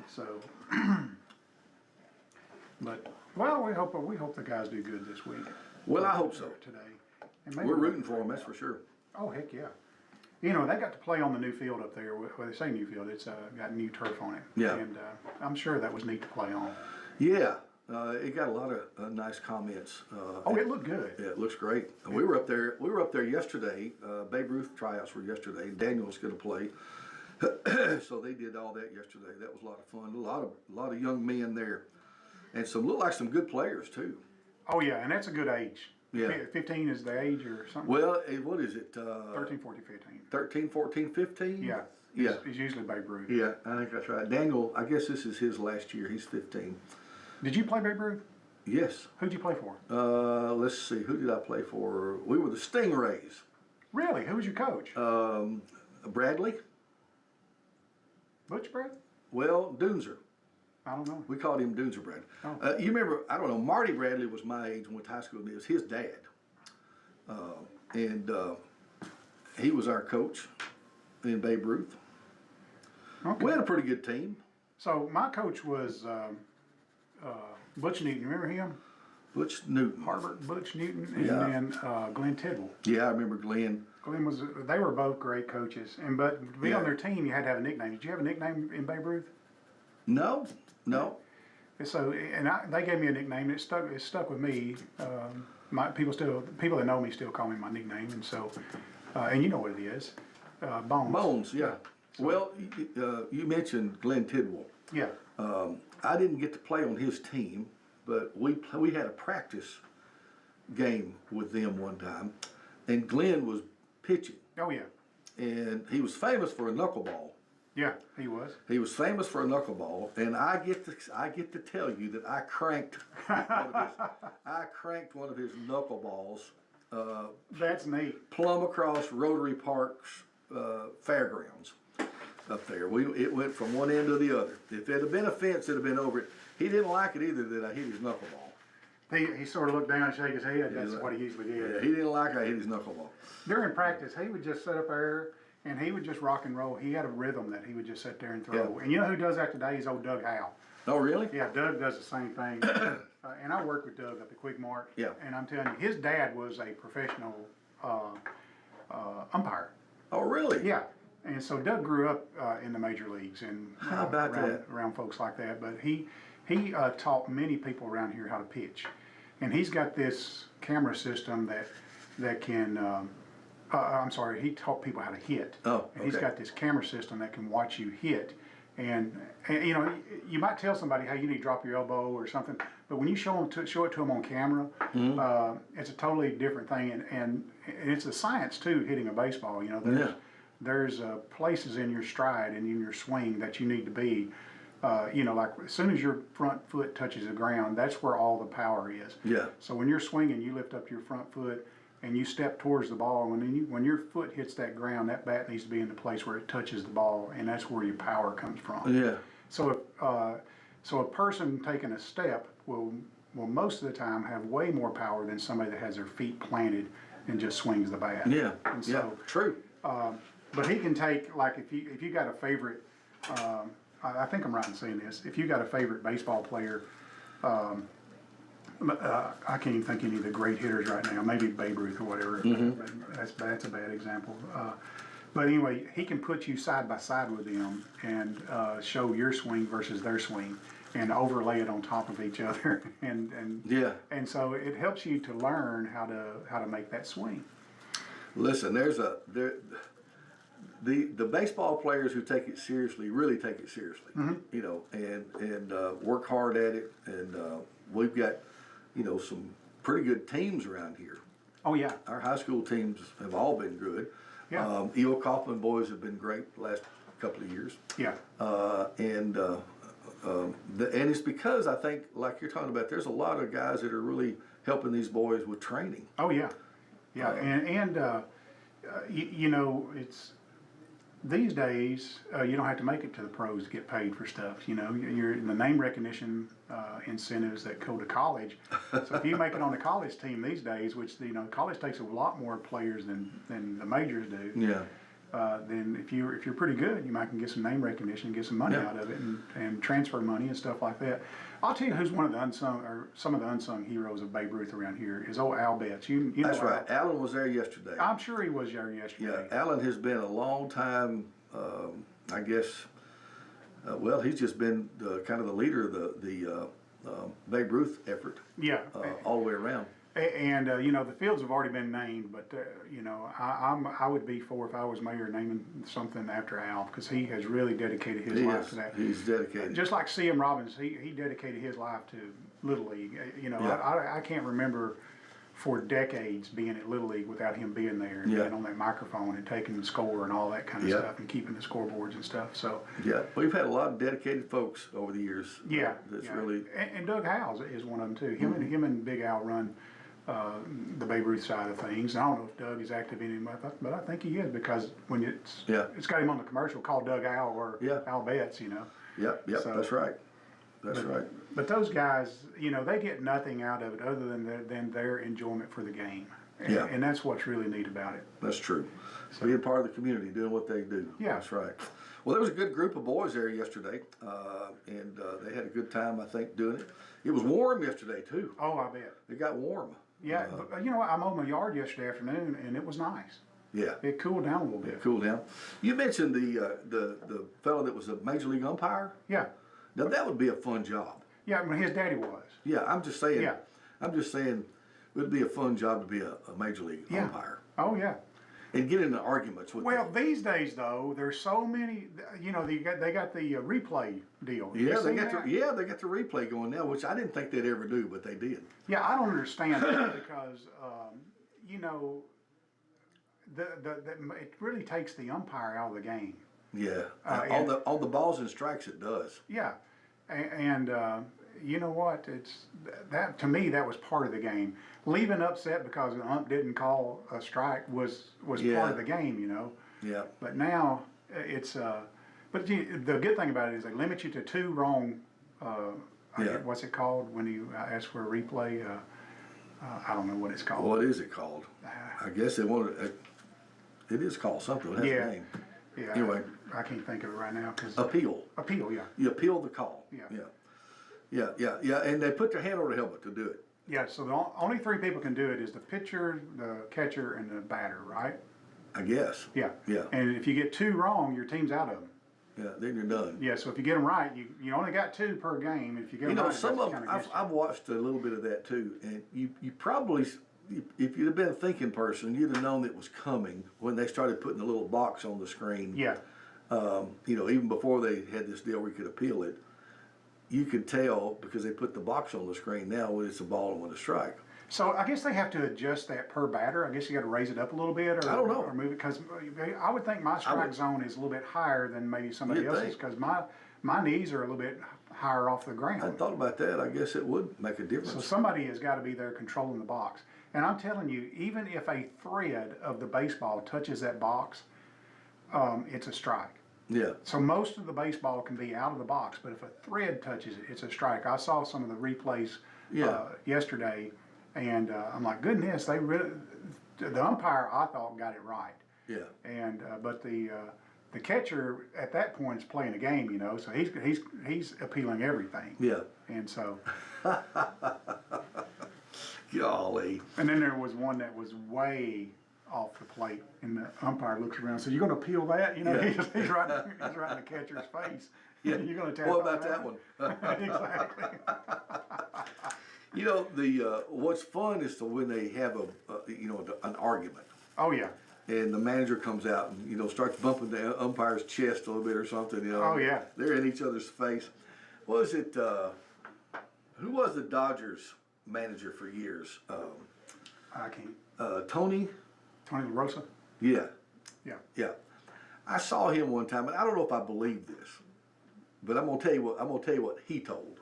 Speaker 4: So, but well, we hope the guys do good this week.
Speaker 2: Well, I hope so.
Speaker 4: Today, and maybe
Speaker 2: We're rooting for them, that's for sure.
Speaker 4: Oh, heck yeah. They got to play on the new field up there. Well, they say new field. It's got new turf on it.
Speaker 2: Yeah.
Speaker 4: And I'm sure that was neat to play on.
Speaker 2: Yeah, it got a lot of nice comments.
Speaker 4: Oh, it looked good.
Speaker 2: Yeah, it looks great. We were up there yesterday. Babe Ruth tryouts were yesterday. Daniel's going to play, so they did all that yesterday. That was a lot of fun. A lot of young men there, and look like some good players too.
Speaker 4: Oh, yeah, and that's a good age.
Speaker 2: Yeah.
Speaker 4: 15 is the age or something?
Speaker 2: Well, what is it?
Speaker 4: 13, 14, 15.
Speaker 2: 13, 14, 15?
Speaker 4: Yeah.
Speaker 2: Yeah.
Speaker 4: It's usually Babe Ruth.
Speaker 2: Yeah, I think that's right. Daniel, I guess this is his last year. He's 15.
Speaker 4: Did you play Babe Ruth?
Speaker 2: Yes.
Speaker 4: Who'd you play for?
Speaker 2: Let's see. Who did I play for? We were the Stingrays.
Speaker 4: Really? Who was your coach?
Speaker 2: Bradley.
Speaker 4: Butch Brad?
Speaker 2: Well, Dunzer.
Speaker 4: I don't know.
Speaker 2: We called him Dunzer Brad.
Speaker 4: Oh.
Speaker 2: You remember, I don't know, Marty Bradley was my age and went to high school with me. It was his dad. And he was our coach in Babe Ruth.
Speaker 4: Okay.
Speaker 2: We had a pretty good team.
Speaker 4: So my coach was Butch Newton. Remember him?
Speaker 2: Butch Newton.
Speaker 4: Harvard Butch Newton, and
Speaker 2: Yeah.
Speaker 4: then Glenn Tidwell.
Speaker 2: Yeah, I remember Glenn.
Speaker 4: They were both great coaches, but to be on
Speaker 2: Yeah.
Speaker 4: their team, you had to have a nickname. Did you have a nickname in Babe Ruth?
Speaker 2: No.
Speaker 4: And so, they gave me a nickname. It stuck with me. People that know me still call me my nickname, and so, and you know what it is, Bones.
Speaker 2: Bones, yeah. Well, you mentioned Glenn Tidwell.
Speaker 4: Yeah.
Speaker 2: I didn't get to play on his team, but we had a practice game with them one time, and Glenn was pitching,
Speaker 4: Oh yeah.
Speaker 2: and he was famous for a knuckleball.
Speaker 4: Yeah, he was.
Speaker 2: He was famous for a knuckleball, and I get to tell you that I cranked one of his knuckleballs
Speaker 4: That's neat.
Speaker 2: plumb across Rotary Park's fairgrounds up there. It went from one end to the other. If it had been a fence, it'd have been over it. He didn't like it either that I hit his knuckleball.
Speaker 4: He sort of looked down and shake his head. That's what he usually
Speaker 2: Yeah,
Speaker 4: did.
Speaker 2: he didn't like I hit his knuckleball.
Speaker 4: During practice, he would just sit up there and he would just rock and roll. He had a rhythm that he would just sit there and throw.
Speaker 2: Yeah.
Speaker 4: And you know who does that today is old Doug Howe.
Speaker 2: Oh, really?
Speaker 4: Yeah, Doug does the same thing. And I worked with Doug at the Quick Mart.
Speaker 2: Yeah.
Speaker 4: And I'm telling you, his dad was a professional umpire.
Speaker 2: Oh, really?
Speaker 4: Yeah. And so Doug grew up in the major leagues and
Speaker 2: How about that?
Speaker 4: around folks like that. But he taught many people around here how to pitch. And he's got this camera system that can. I'm sorry, he taught people how to hit.
Speaker 2: Oh,
Speaker 4: And he's
Speaker 2: okay.
Speaker 4: got this camera system that can watch you hit. And you might tell somebody, hey, you need to drop your elbow or something, but when you show it to them on camera, it's a totally different thing. And it's a science too, hitting a baseball. There's places in your stride and in your swing that you need to be. Like as soon as your front foot touches the ground, that's where all the power is.
Speaker 2: Yeah.
Speaker 4: So when you're swinging, you lift up your front foot and you step towards the ball. When your foot hits that ground, that bat needs to be in the place where it touches the ball, and that's where your power comes from.
Speaker 2: Yeah.
Speaker 4: So So a person taking a step will most of the time have way more power than somebody that has their feet planted and just swings the bat.
Speaker 2: Yeah,
Speaker 4: And
Speaker 2: yeah,
Speaker 4: so,
Speaker 2: true.
Speaker 4: but he can take, like, if you got a favorite, I think I'm right in saying this. If you got a favorite baseball player, I can't even think of any of the great hitters right now. Maybe Babe Ruth or whatever. That's a bad example. But anyway, he can put you side by side with them and show your swing versus their swing, and overlay it on top of each other, and so it helps you to learn how to make that swing.
Speaker 2: Listen, the baseball players who take it seriously really take it seriously, you know, and work hard at it, and we've got, you know, some pretty good teams around here.
Speaker 4: Oh yeah.
Speaker 2: Our high school teams have all been good.
Speaker 4: Yeah.
Speaker 2: E.O. Kaufman boys have been great the last couple of years.
Speaker 4: Yeah.
Speaker 2: And it's because I think, like you're talking about, there's a lot of guys that are really helping these boys with training.
Speaker 4: Oh yeah. Yeah. You know, it's these days you don't have to make it to the pros to get paid for stuff. You know, you're the name recognition incentives that go to college. So if you make it on the college team these days, which, you know, college takes a lot more players than the majors do.
Speaker 2: Yeah.
Speaker 4: Then if you're pretty good, you might can get some name recognition, and get some money out of it, and transfer money and stuff like that. I'll tell you who's one of the unsung, or some of the unsung heroes of Babe Ruth around here is old Al Betts. You know
Speaker 2: That's right. Alan was there yesterday.
Speaker 4: I'm sure he was there yesterday.
Speaker 2: Yeah, Alan has been a long time, I guess, well, he's just been kind of the leader of the Babe Ruth effort.
Speaker 4: Yeah.
Speaker 2: All the way around.
Speaker 4: And you know, the fields have already been named, but you know, I would be for, if I was mayor, naming something after Al, because he has really dedicated his life to that.
Speaker 2: He's dedicated.
Speaker 4: Just like C.M. Robbins, he dedicated his life to Little League. You know, I can't remember for decades being at Little League without him being there and being on that microphone and taking the score and all that kind of stuff, and keeping the scoreboards and stuff. So
Speaker 2: yeah, we've had a lot of dedicated folks over the years. That's really.
Speaker 4: And Doug Howes is one of them too. Him and Big Al run the Babe Ruth side of things. And I don't know if Doug is active anymore, but I think he is, because when it's got him on the commercial called Doug Al or Al Betts, you know.
Speaker 2: Yep, so, that's right. That's right.
Speaker 4: But those guys, you know, they get nothing out of it other than their enjoyment for the game. And that's what's really neat about it.
Speaker 2: That's true. So, being part of the community, doing what they do.
Speaker 4: Yeah.
Speaker 2: That's right. Well, there was a good group of boys there yesterday, and they had a good time, I think, doing it. It was warm yesterday, too.
Speaker 4: Oh, I bet.
Speaker 2: It got warm.
Speaker 4: Yeah, but you know what? I mowed my yard yesterday afternoon, and it was nice.
Speaker 2: Yeah.
Speaker 4: It cooled down a little bit.
Speaker 2: It cooled down. You mentioned the fellow that was a major league umpire.
Speaker 4: Yeah.
Speaker 2: Now that would be a fun job.
Speaker 4: Yeah, but his daddy was.
Speaker 2: Yeah, I'm just saying.
Speaker 4: Yeah.
Speaker 2: I'm just saying, it would be a fun job to be a major league umpire.
Speaker 4: Oh yeah.
Speaker 2: And get into arguments with.
Speaker 4: Well, these days though, there's so many. You know, they got the replay deal.
Speaker 2: Yeah, they got the replay going now, which I didn't think they'd ever do, but they did.
Speaker 4: Yeah, I don't understand that because you know, it really takes the umpire out of the game.
Speaker 2: Yeah, on the balls and strikes it does.
Speaker 4: Yeah, and you know what? It's that, to me, that was part of the game. Leaving upset because the ump didn't call a strike was part of the game, you know.
Speaker 2: Yeah.
Speaker 4: But now it's but the good thing about it is they limit you to 2 wrong. What's it called when you ask for a replay? I don't know what it's called.
Speaker 2: What is it called? I guess they want it. It is called something. It has a name.
Speaker 4: Yeah.
Speaker 2: Anyway,
Speaker 4: I can't think of it right now because
Speaker 2: appeal.
Speaker 4: Appeal, yeah.
Speaker 2: You appeal the call.
Speaker 4: Yeah.
Speaker 2: Yeah. And they put their hand on the helmet to do it.
Speaker 4: Yeah. So the only 3 people can do it is the pitcher, the catcher, and the batter, right?
Speaker 2: I guess.
Speaker 4: Yeah.
Speaker 2: Yeah.
Speaker 4: And if you get 2 wrong, your team's out of them.
Speaker 2: Yeah. Then you're done.
Speaker 4: Yeah. So if you get them right, you only got 2 per game. If you get them right,
Speaker 2: some of them, I've watched a little bit of that too, and you probably, if you'd have been a thinking person, you'd have known it was coming when they started putting the little box on the screen.
Speaker 4: Yeah.
Speaker 2: You know, even before they had this deal where you could appeal it, you could tell because they put the box on the screen now when it's a ball and when it's a strike.
Speaker 4: So I guess they have to adjust that per batter. I guess you got to raise it up a little bit, or
Speaker 2: I don't know,
Speaker 4: or move it, because I would think my strike zone is a little bit higher than maybe somebody else's, because my knees are a little bit higher off the ground.
Speaker 2: I thought about that. I guess it would make a difference.
Speaker 4: So somebody has got to be there controlling the box. And I'm telling you, even if a thread of the baseball touches that box, it's a strike.
Speaker 2: Yeah.
Speaker 4: So most of the baseball can be out of the box, but if a thread touches it, it's a strike. I saw some of the replays yesterday, and I'm like, goodness, the umpire I thought got it right.
Speaker 2: Yeah.
Speaker 4: And but the catcher at that point is playing a game, you know, so he's appealing everything.
Speaker 2: Yeah.
Speaker 4: And so,
Speaker 2: Golly.
Speaker 4: and then there was one that was way off the plate, and the umpire looks around and says, "You going to appeal that?" You know,
Speaker 2: Yeah.
Speaker 4: he's right in the catcher's face.
Speaker 2: Yeah.
Speaker 4: You're going to tap
Speaker 2: What
Speaker 4: on
Speaker 2: about that one?
Speaker 4: Exactly.
Speaker 2: You know, what's fun is when they have an argument,
Speaker 4: Oh yeah.
Speaker 2: and the manager comes out and starts bumping the umpire's chest a little bit or something.
Speaker 4: Oh, yeah.
Speaker 2: They're in each other's face. What was it? Who was the Dodgers manager for years?
Speaker 4: I can't.
Speaker 2: Tony.
Speaker 4: Tony La Rosa.
Speaker 2: Yeah.
Speaker 4: Yeah.
Speaker 2: Yeah. I saw him one time, and I don't know if I believe this, but I'm gonna tell you what he told.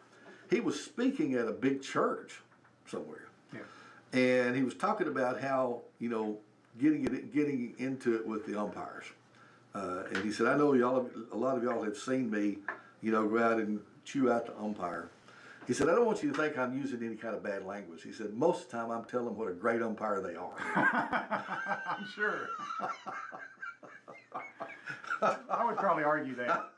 Speaker 2: He was speaking at a big church somewhere,
Speaker 4: Yeah.
Speaker 2: and he was talking about how getting into it with the umpires. And he said, "I know a lot of y'all have seen me, go out and chew out the umpire." He said, "I don't want you to think I'm using any kind of bad language." He said, "Most of the time I'm telling them what a great umpire they are."
Speaker 4: I'm sure. I would probably argue that.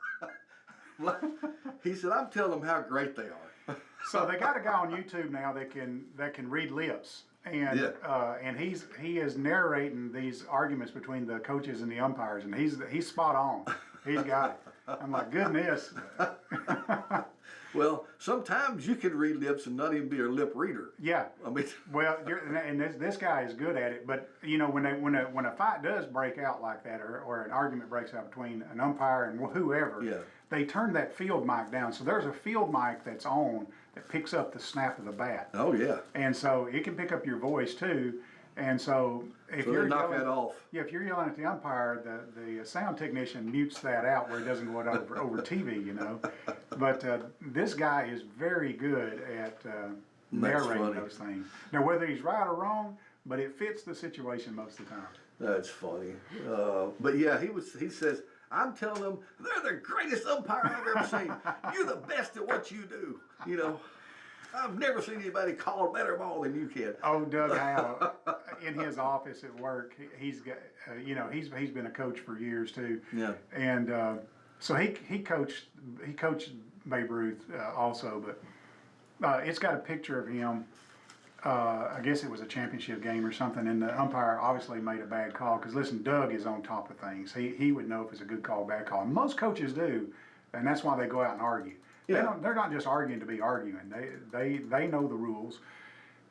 Speaker 2: He said, "I'm telling them how great they are."
Speaker 4: So they got a guy on YouTube now that can read lips, and and he is narrating these arguments between the coaches and the umpires, and he's spot on. He's got it. I'm like, goodness.
Speaker 2: Well, sometimes you can read lips and not even be a lip reader.
Speaker 4: Yeah.
Speaker 2: I mean,
Speaker 4: Well, and this guy is good at it, but when a fight does break out like that, or an argument breaks out between an umpire and whoever,
Speaker 2: Yeah.
Speaker 4: they turn that field mic down. So there's a field mic that's on that picks up the snap of the bat,
Speaker 2: oh yeah.
Speaker 4: and so it can pick up your voice too. And so if
Speaker 2: So
Speaker 4: you're
Speaker 2: they knock
Speaker 4: yelling,
Speaker 2: that off.
Speaker 4: yeah, if you're yelling at the umpire, the sound technician mutes that out where it doesn't go out over TV, But this guy is very good at narrating
Speaker 2: funny.
Speaker 4: those things. Now, whether he's right or wrong, but it fits the situation most of the time.
Speaker 2: That's funny. But yeah, he says, "I'm telling them they're the greatest umpire I've ever seen. You're the best at what you do. I've never seen anybody call a better ball than you can."
Speaker 4: Oh, Doug Howe, in his office at work, he's got, he's been a coach for years too.
Speaker 2: Yeah.
Speaker 4: And so he coached Babe Ruth also, but it's got a picture of him. I guess it was a championship game or something, and the umpire obviously made a bad call. Because listen, Doug is on top of things. He would know if it's a good call, bad call. And most coaches do, and that's why they go out and argue.
Speaker 2: Yeah.
Speaker 4: They're not just arguing to be arguing. They know the rules.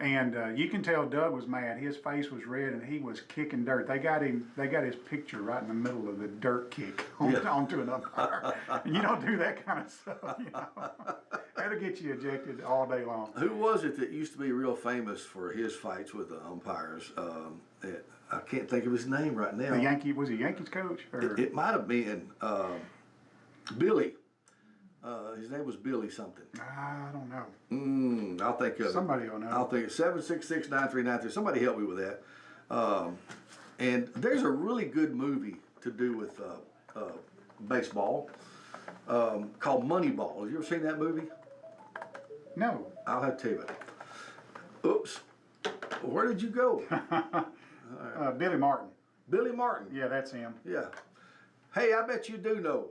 Speaker 4: And you can tell Doug was mad. His face was red, and he was kicking dirt. They got his picture right in the middle of the dirt kick onto an umpire. And you don't do that kind of stuff. That'll get you ejected all day long.
Speaker 2: Who was it that used to be real famous for his fights with the umpires? I can't think of his name right now.
Speaker 4: Was he Yankees coach? Or?
Speaker 2: It might have been Billy. His name was Billy something.
Speaker 4: I don't know.
Speaker 2: I'll think of
Speaker 4: Somebody will know.
Speaker 2: I'll think 766-9393. Somebody help me with that. And there's a really good movie to do with baseball called Moneyball. Have you ever seen that movie?
Speaker 4: No.
Speaker 2: I'll have to tell you about it. Oops. Where did you go?
Speaker 4: Billy Martin.
Speaker 2: Billy Martin.
Speaker 4: Yeah, that's him.
Speaker 2: Yeah. Hey, I bet you do know.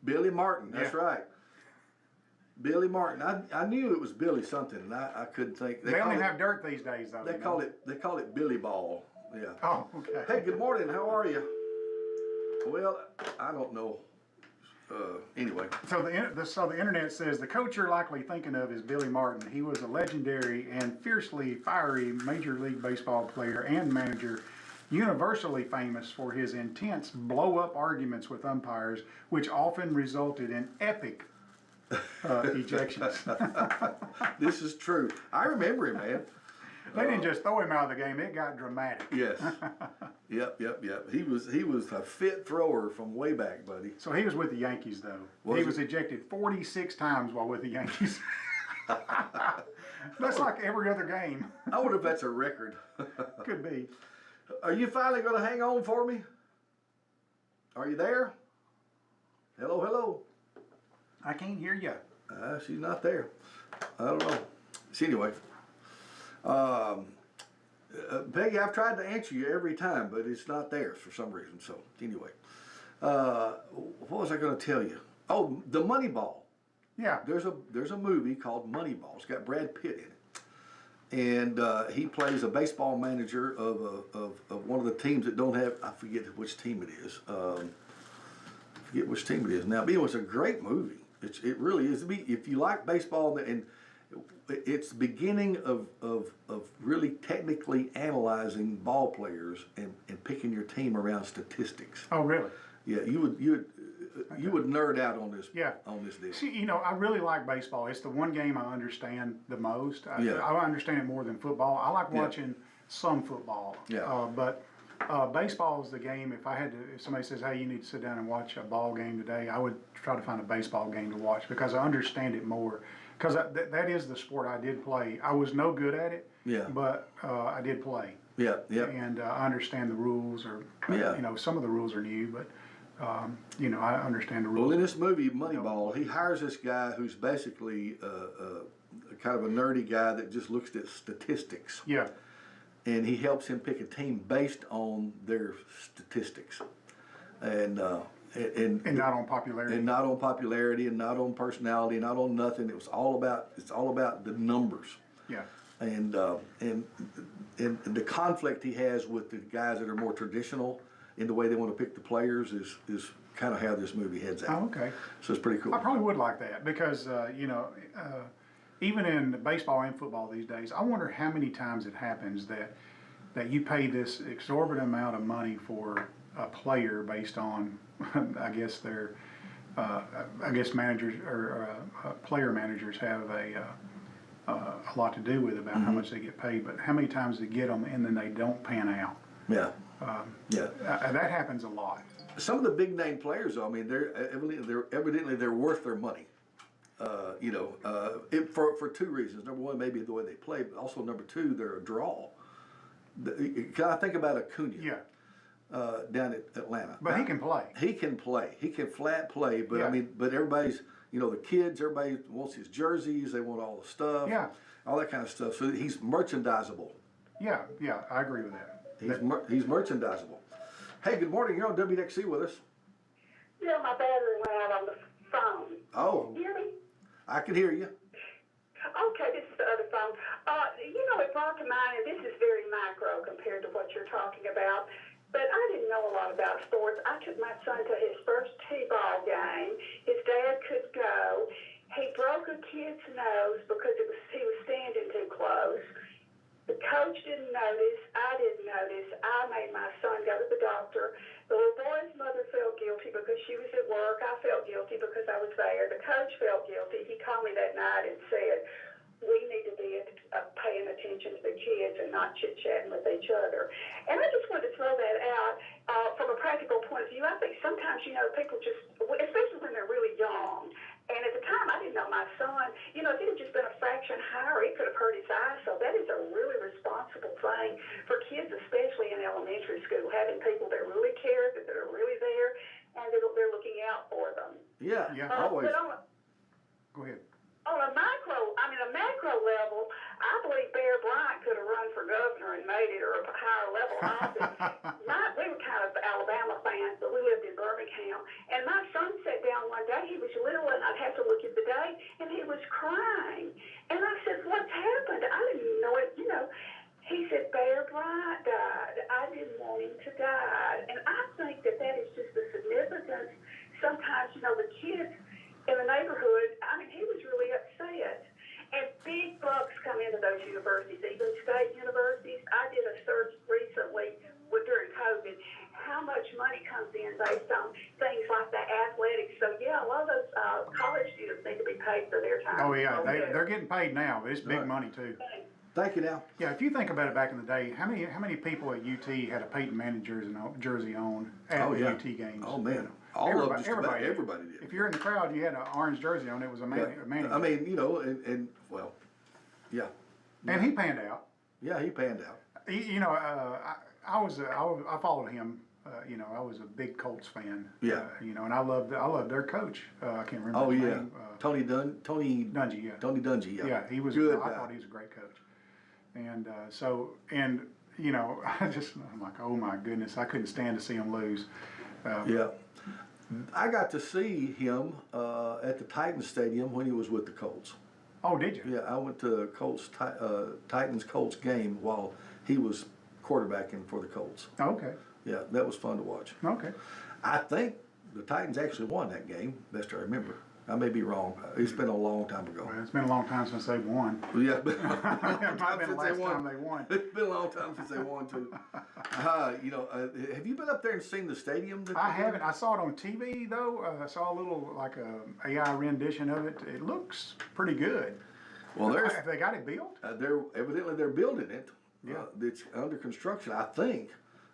Speaker 2: Billy Martin, that's
Speaker 4: Yeah.
Speaker 2: right. Billy Martin. I knew it was Billy something, and I couldn't think.
Speaker 4: They only have dirt these days, though.
Speaker 2: They call it Billy Ball. Yeah.
Speaker 4: Oh, okay.
Speaker 2: Hey, good morning. How are you? Well, I don't know. Anyway.
Speaker 4: So the internet says the coach you're likely thinking of is Billy Martin. He was a legendary and fiercely fiery Major League Baseball player and manager, universally famous for his intense blow-up arguments with umpires, which often resulted in epic ejections.
Speaker 2: This is true. I remember him, man.
Speaker 4: They didn't just throw him out of the game; it got dramatic.
Speaker 2: Yes. Yep. He was a fit thrower from way back, buddy.
Speaker 4: So he was with the Yankees, though.
Speaker 2: Was
Speaker 4: he
Speaker 2: he?
Speaker 4: was ejected 46 times while with the Yankees. That's like every other game.
Speaker 2: I wonder if that's a record.
Speaker 4: Could be.
Speaker 2: Are you finally going to hang on for me? are you there? Hello, hello.
Speaker 4: I can't hear you.
Speaker 2: She's not there. I don't know. So anyway, Peggy, I've tried to answer you every time, but it's not there for some reason. So anyway, what was I going to tell you? Oh, the Moneyball.
Speaker 4: Yeah.
Speaker 2: There's a movie called Moneyball. It's got Brad Pitt in it, and he plays a baseball manager of one of the teams that don't have. I forget which team it is. I forget which team it is now. But it was a great movie. It really is. If you like baseball, and it's the beginning of really technically analyzing ball players and picking your team around statistics.
Speaker 4: Oh, really?
Speaker 2: Yeah, you would nerd out on this.
Speaker 4: Yeah.
Speaker 2: On this deal.
Speaker 4: See, I really like baseball. It's the one game I understand the most. I understand it more than football. I like watching some football.
Speaker 2: Yeah.
Speaker 4: But baseball is the game. If somebody says, "Hey, you need to sit down and watch a ball game today," I would try to find a baseball game to watch because I understand it more. Because that is the sport I did play. I was no good at it.
Speaker 2: Yeah.
Speaker 4: But I did play.
Speaker 2: Yeah. Yeah.
Speaker 4: And I understand the rules, some of the rules are new, but I understand the rules.
Speaker 2: Well, in this movie, Moneyball, he hires this guy who's basically kind of a nerdy guy that just looks at statistics.
Speaker 4: Yeah.
Speaker 2: And he helps him pick a team based on their statistics, and not
Speaker 4: on popularity.
Speaker 2: and not on popularity, and not on personality, not on nothing. It's all about the numbers.
Speaker 4: Yeah.
Speaker 2: And the conflict he has with the guys that are more traditional in the way they want to pick the players is kind of how this movie heads out.
Speaker 4: Oh, okay.
Speaker 2: So it's pretty cool.
Speaker 4: I probably would like that because, even in baseball and football these days, I wonder how many times it happens that you pay this exorbitant amount of money for a player based on, I guess managers or player managers have a lot to do with about how much they get paid, but how many times they get them and then they don't pan out.
Speaker 2: Yeah.
Speaker 4: That happens a lot.
Speaker 2: Some of the big name players, though, I mean, they're evidently worth their money. For two reasons. Number one, maybe the way they play, but also number two, they're a draw. Can I think about Acuna?
Speaker 4: Yeah.
Speaker 2: Down at Atlanta.
Speaker 4: But he can play.
Speaker 2: He can play. He can flat play. But
Speaker 4: Yeah.
Speaker 2: I mean, but everybody's, the kids, everybody wants his jerseys. They want all the stuff.
Speaker 4: Yeah.
Speaker 2: All that kind of stuff. So he's merchandisable.
Speaker 4: Yeah, I agree with that.
Speaker 2: He's merchandisable. Hey, good morning. You're on WDXE with us.
Speaker 3: Yeah, my battery went out on the phone.
Speaker 2: Oh,
Speaker 3: You hear me?
Speaker 2: I can hear you.
Speaker 3: Okay, this is the other phone. It brought to mind, and this is very macro compared to what you're talking about, but I didn't know a lot about sports. I took my son to his first T-ball game. His dad could go. He broke a kid's nose because he was standing too close. The coach didn't notice. I didn't notice. I made my son go to the doctor. The little boy's mother felt guilty because she was at work. I felt guilty because I was there. The coach felt guilty. He called me that night and said, we need to be paying attention to the kids and not chit-chatting with each other. And I just wanted to throw that out from a practical point of view. I think sometimes, people just, especially when they're really young, and at the time I didn't know my son, if it had just been a fraction higher, it could have hurt his eyes. So that is a really responsible thing for kids, especially in elementary school, having people that really care, that are really there, and that they're looking out for them.
Speaker 2: Yeah. Always.
Speaker 4: Go ahead.
Speaker 3: On a macro level, I believe Bear Bryant could have run for governor and made it, or a higher level office. We were kind of Alabama fans, but we lived in Birmingham. And my son sat down one day, he was little, and I'd have to look at the date, and he was crying. And I said, what's happened? I didn't even know it, He said, Bear Bryant died. I didn't want him to die. And I think that is just the significance. Sometimes, the kids in the neighborhood, he was really upset. And big bucks come into those universities, even state universities. I did a search recently during COVID, how much money comes in based on things like the athletics. So, a lot of those college students need to be paid for their time.
Speaker 4: Oh, yeah, they're getting paid now, but it's big money, too.
Speaker 2: Thank you now.
Speaker 4: Yeah, if you think about it back in the day, how many people at UT had a Peyton Manning jersey on at the UT games?
Speaker 2: Oh, man. Everybody did.
Speaker 4: If you're in the crowd, you had an orange jersey on. It was a Manning.
Speaker 2: I mean, yeah.
Speaker 4: And he panned out.
Speaker 2: Yeah, he panned out.
Speaker 4: I followed him you know, I was a big Colts fan.
Speaker 2: Yeah.
Speaker 4: You know, and I loved their coach. I can't remember
Speaker 2: Oh
Speaker 4: his
Speaker 2: yeah,
Speaker 4: name.
Speaker 2: Tony
Speaker 4: Dungy, yeah.
Speaker 2: Tony Dungy. Yeah.
Speaker 4: Yeah, he was.
Speaker 2: Good
Speaker 4: I
Speaker 2: guy.
Speaker 4: thought he was a great coach. And you know, I'm like, oh my goodness, I couldn't stand to see him lose.
Speaker 2: Yeah. I got to see him at the Titans Stadium when he was with the Colts.
Speaker 4: Oh, did you?
Speaker 2: Yeah, I went to the Titans Colts game while he was quarterbacking for the Colts.
Speaker 4: Okay.
Speaker 2: Yeah, that was fun to watch.
Speaker 4: Okay.
Speaker 2: I think the Titans actually won that game, best I remember. I may be wrong. It's been a long time ago.
Speaker 4: Well, it's been a long time since they've won.
Speaker 2: Yeah,
Speaker 4: It might have been the last time they won.
Speaker 2: It's been a long time since they won too. You know, have you been up there and seen the stadium?
Speaker 4: I haven't. I saw it on TV though. I saw a little like a AI rendition of it. It looks pretty good.
Speaker 2: Well, there's
Speaker 4: Have they got it built?
Speaker 2: they're building it.
Speaker 4: Yeah.
Speaker 2: It's under construction. I think.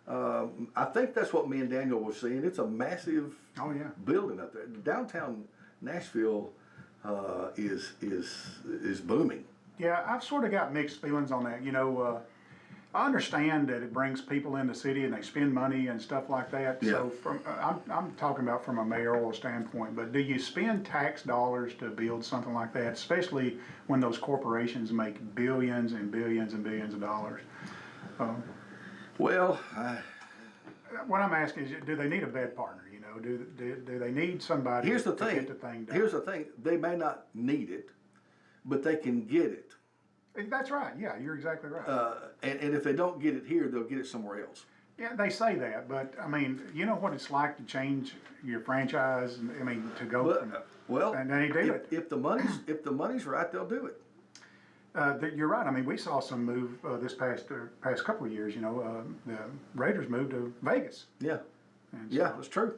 Speaker 2: I think that's what me and Daniel were seeing. It's a massive
Speaker 4: Oh yeah.
Speaker 2: building up there. Downtown Nashville is booming.
Speaker 4: Yeah, I've sort of got mixed feelings on that. You know, I understand that it brings people in the city and they spend money and stuff like that.
Speaker 2: Yeah.
Speaker 4: So from I'm talking about from a mayoral standpoint. But do you spend tax dollars to build something like that, especially when those corporations make billions and billions and billions of dollars?
Speaker 2: Well,
Speaker 4: What I'm asking is, do they need a bed partner? You know, do they need somebody
Speaker 2: here's the
Speaker 4: to
Speaker 2: thing.
Speaker 4: get the thing done?
Speaker 2: Here's the thing. They may not need it, but they can get it.
Speaker 4: That's right. Yeah, you're exactly right.
Speaker 2: And if they don't get it here, they'll get it somewhere else.
Speaker 4: Yeah, they say that, but I mean, you know what it's like to change your franchise. I mean, to go from,
Speaker 2: Well,
Speaker 4: and they do it.
Speaker 2: if the money's right, they'll do it.
Speaker 4: You're right. I mean, we saw some move this past couple of years. You know, the Raiders moved to Vegas,
Speaker 2: Yeah,
Speaker 4: and so,
Speaker 2: yeah, that's true.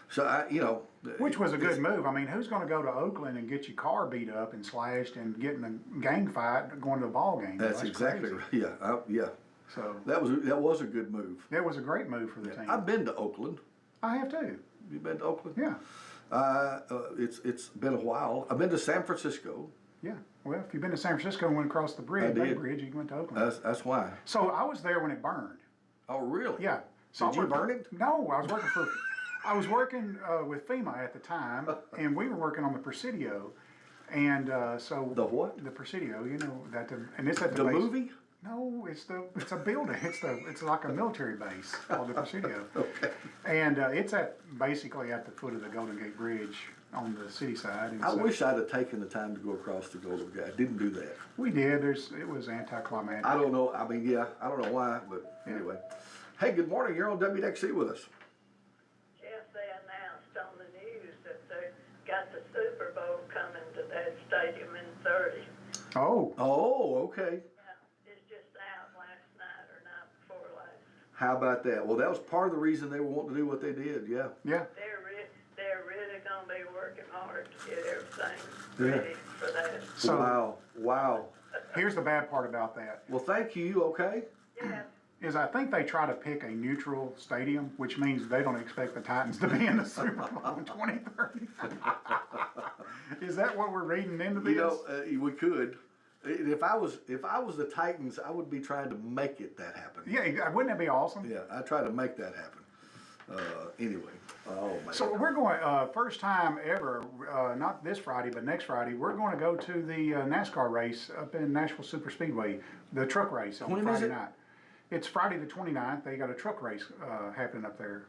Speaker 2: So
Speaker 4: which was a good move. I mean, who's going to go to Oakland and get your car beat up and slashed and get in a gang fight going to a ball game?
Speaker 2: That's exactly
Speaker 4: crazy.
Speaker 2: right. Yeah, yeah.
Speaker 4: So
Speaker 2: That was a good move.
Speaker 4: it was a great move for the team.
Speaker 2: I've been to Oakland.
Speaker 4: I have too.
Speaker 2: You been to Oakland?
Speaker 4: Yeah,
Speaker 2: It's been a while. I've been to San Francisco.
Speaker 4: yeah. Well, if you've been to San Francisco and went across the bridge,
Speaker 2: I did.
Speaker 4: Bridge, you went to Oakland.
Speaker 2: That's why.
Speaker 4: So I was there when it burned.
Speaker 2: Oh, really?
Speaker 4: Yeah. So
Speaker 2: Did you burn it?
Speaker 4: No, I was working with FEMA at the time, and we were working on the Presidio, and so
Speaker 2: The what?
Speaker 4: The Presidio, you know and it's at
Speaker 2: The
Speaker 4: base.
Speaker 2: movie?
Speaker 4: No, it's a building. It's like a military base called the Presidio.
Speaker 2: Okay.
Speaker 4: And it's basically at the foot of the Golden Gate Bridge on the city side. And
Speaker 2: I
Speaker 4: so
Speaker 2: wish I'd have taken the time to go across the Golden Gate. I didn't do that.
Speaker 4: we did. It was anticlimactic.
Speaker 2: I don't know. I mean, yeah, I don't know why, but anyway. Hey, good morning. You're on WDXE with us.
Speaker 6: Yes, they announced on the news that they got the Super Bowl coming to that stadium in 30.
Speaker 4: Oh,
Speaker 2: Oh, okay.
Speaker 6: Yeah, it's just out last night or night before last.
Speaker 2: How about that? Well, that was part of the reason they were wanting to do what they did. Yeah.
Speaker 4: yeah.
Speaker 6: They're really gonna be working hard to get everything
Speaker 2: Yeah.
Speaker 6: ready for that.
Speaker 4: So
Speaker 2: Wow.
Speaker 4: here's the bad part about that.
Speaker 2: Well, thank you. Okay.
Speaker 6: Yeah,
Speaker 4: Is I think they try to pick a neutral stadium, which means they don't expect the Titans to be in the Super Bowl in 2030. Is that what we're reading into this?
Speaker 2: You know, we could. If I was the Titans, I would be trying to make that happen.
Speaker 4: Yeah, wouldn't that be awesome?
Speaker 2: Yeah, I try to make that happen. Anyway, oh man.
Speaker 4: So we're going, first time ever, not this Friday, but next Friday, we're going to go to the NASCAR race up in Nashville Super Speedway, the truck race on
Speaker 2: When is
Speaker 4: Friday
Speaker 2: it?
Speaker 4: night. It's Friday the 29th. They got a truck race happening up there,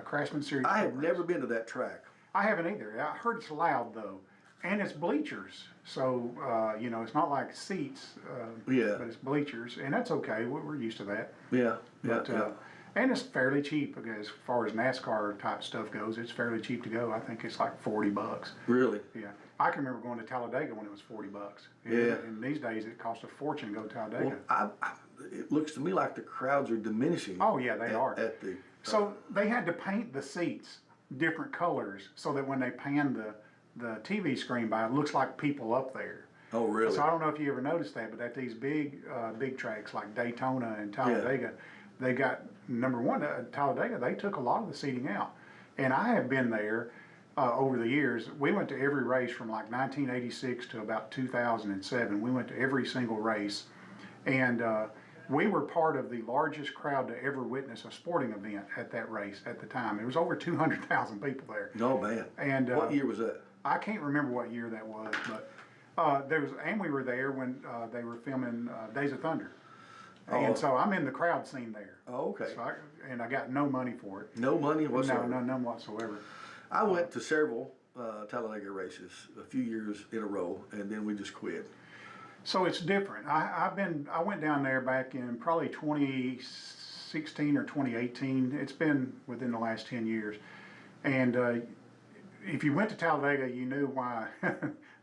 Speaker 4: Craftsman Series.
Speaker 2: I
Speaker 4: truck
Speaker 2: have
Speaker 4: race.
Speaker 2: never been to that track.
Speaker 4: I haven't either. I heard it's loud though, and it's bleachers. So you know, it's not like seats.
Speaker 2: Yeah.
Speaker 4: But it's bleachers, and that's okay. We're used to that.
Speaker 2: Yeah,
Speaker 4: But, and it's fairly cheap as far as NASCAR type stuff goes. It's fairly cheap to go. I think it's like $40.
Speaker 2: Really?
Speaker 4: Yeah, I can remember going to Talladega when it was $40.
Speaker 2: Yeah.
Speaker 4: And these days it costs a fortune to go to Talladega.
Speaker 2: Well, it looks to me like the crowds are diminishing.
Speaker 4: Oh yeah, they are.
Speaker 2: At the
Speaker 4: So they had to paint the seats different colors so that when they pan the TV screen by, it looks like people up there.
Speaker 2: Oh, really?
Speaker 4: So I don't know if you ever noticed that, but at these big tracks like Daytona and Talladega, they got, number one, Talladega, they took a lot of the seating out. And I have been there over the years. We went to every race from like 1986 to about 2007. We went to every single race. And we were part of the largest crowd to ever witness a sporting event at that race at the time. It was over 200,000 people there.
Speaker 2: No, man.
Speaker 4: And
Speaker 2: What year was that?
Speaker 4: I can't remember what year that was, but and we were there when they were filming Days of Thunder. And so I'm in the crowd scene there.
Speaker 2: Oh, okay.
Speaker 4: So I got no money for it.
Speaker 2: No money whatsoever?
Speaker 4: No, none whatsoever.
Speaker 2: I went to several Talladega races a few years in a row, and then we just quit.
Speaker 4: So it's different. I went down there back in probably 2016 or 2018. It's been within the last 10 years. And if you went to Talladega, you knew why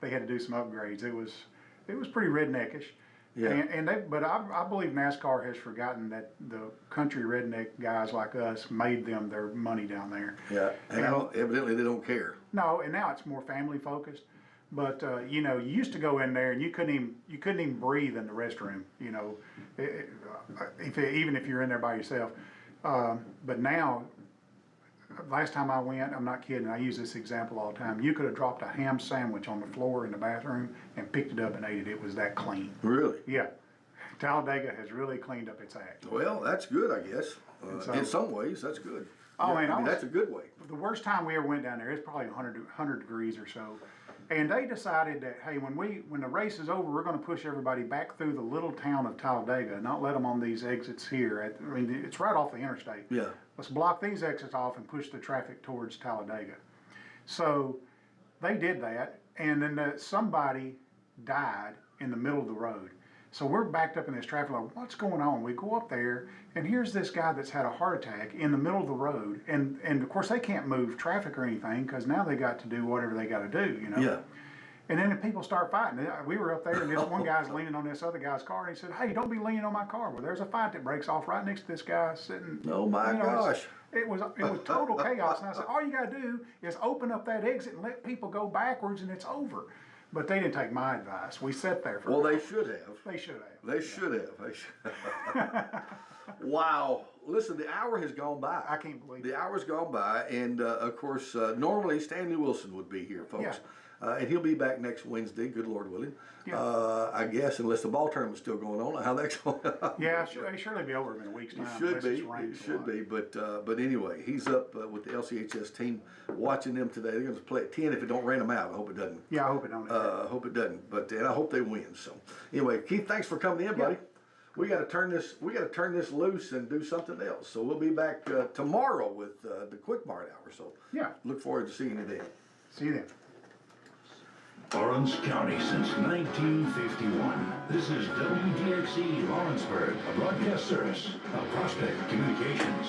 Speaker 4: they had to do some upgrades. It was pretty redneckish.
Speaker 2: Yeah.
Speaker 4: But I believe NASCAR has forgotten that the country redneck guys like us made them their money down there.
Speaker 2: Yeah, and evidently they don't care.
Speaker 4: No, and now it's more family focused. But you know, you used to go in there and you couldn't even breathe in the restroom. You know, even if you're in there by yourself. But now, last time I went, I'm not kidding. I use this example all the time. You could have dropped a ham sandwich on the floor in the bathroom and picked it up and ate it. It was that clean.
Speaker 2: Really?
Speaker 4: Yeah, Talladega has really cleaned up its act.
Speaker 2: Well, that's good, I guess.
Speaker 4: So-
Speaker 2: In some ways, that's good.
Speaker 4: Oh,
Speaker 2: Yeah,
Speaker 4: man,
Speaker 2: I mean, that's a good way.
Speaker 4: The worst time we ever went down there, it's probably 100 degrees or so. And they decided that, hey, when the race is over, we're going to push everybody back through the little town of Talladega, not let them on these exits here. I mean, it's right off the interstate.
Speaker 2: Yeah.
Speaker 4: Let's block these exits off and push the traffic towards Talladega. So they did that, and then somebody died in the middle of the road. So we're backed up in this traffic, like, what's going on? We go up there, and here's this guy that's had a heart attack in the middle of the road. And of course, they can't move traffic or anything, because now they got to do whatever they got to do, you know?
Speaker 2: Yeah.
Speaker 4: And then the people start fighting. We were up there, and this one guy's leaning on this other guy's car, and he said, hey, don't be leaning on my car. Well, there's a fight that breaks off right next to this guy sitting.
Speaker 2: Oh, my gosh.
Speaker 4: It was total chaos. And I said, all you got to do is open up that exit and let people go backwards, and it's over. But they didn't take my advice. We sat there for.
Speaker 2: Well, they should have.
Speaker 4: They should have.
Speaker 2: They should have. They should have. Wow. Listen, the hour has gone by.
Speaker 4: I can't believe
Speaker 2: The
Speaker 4: it.
Speaker 2: hour's gone by, and of course, normally Stanley Wilson would be here, folks.
Speaker 4: Yeah.
Speaker 2: And he'll be back next Wednesday, good Lord willing.
Speaker 4: Yeah.
Speaker 2: I guess, unless the ball tournament's still going on. How that's going on.
Speaker 4: Yeah, they surely be over in a week's time.
Speaker 2: It should
Speaker 4: unless
Speaker 2: be.
Speaker 4: it's rained
Speaker 2: It
Speaker 4: a
Speaker 2: should
Speaker 4: lot.
Speaker 2: be. But anyway, he's up with the LCHS team, watching them today. They're going to play at 10 if it don't rain them out. I hope it doesn't.
Speaker 4: Yeah, I hope it don't.
Speaker 2: I hope it doesn't. And I hope they win. So anyway, Keith, thanks for coming in, buddy. We got to turn this. We got to turn this loose and do something else. So we'll be back tomorrow with the Quick Mart Hour. So
Speaker 4: Yeah.
Speaker 2: look forward to seeing you then.
Speaker 4: See you then.
Speaker 1: Lawrence County since 1951. This is WDXE Lawrenceburg, a broadcast service of Prospect Communications.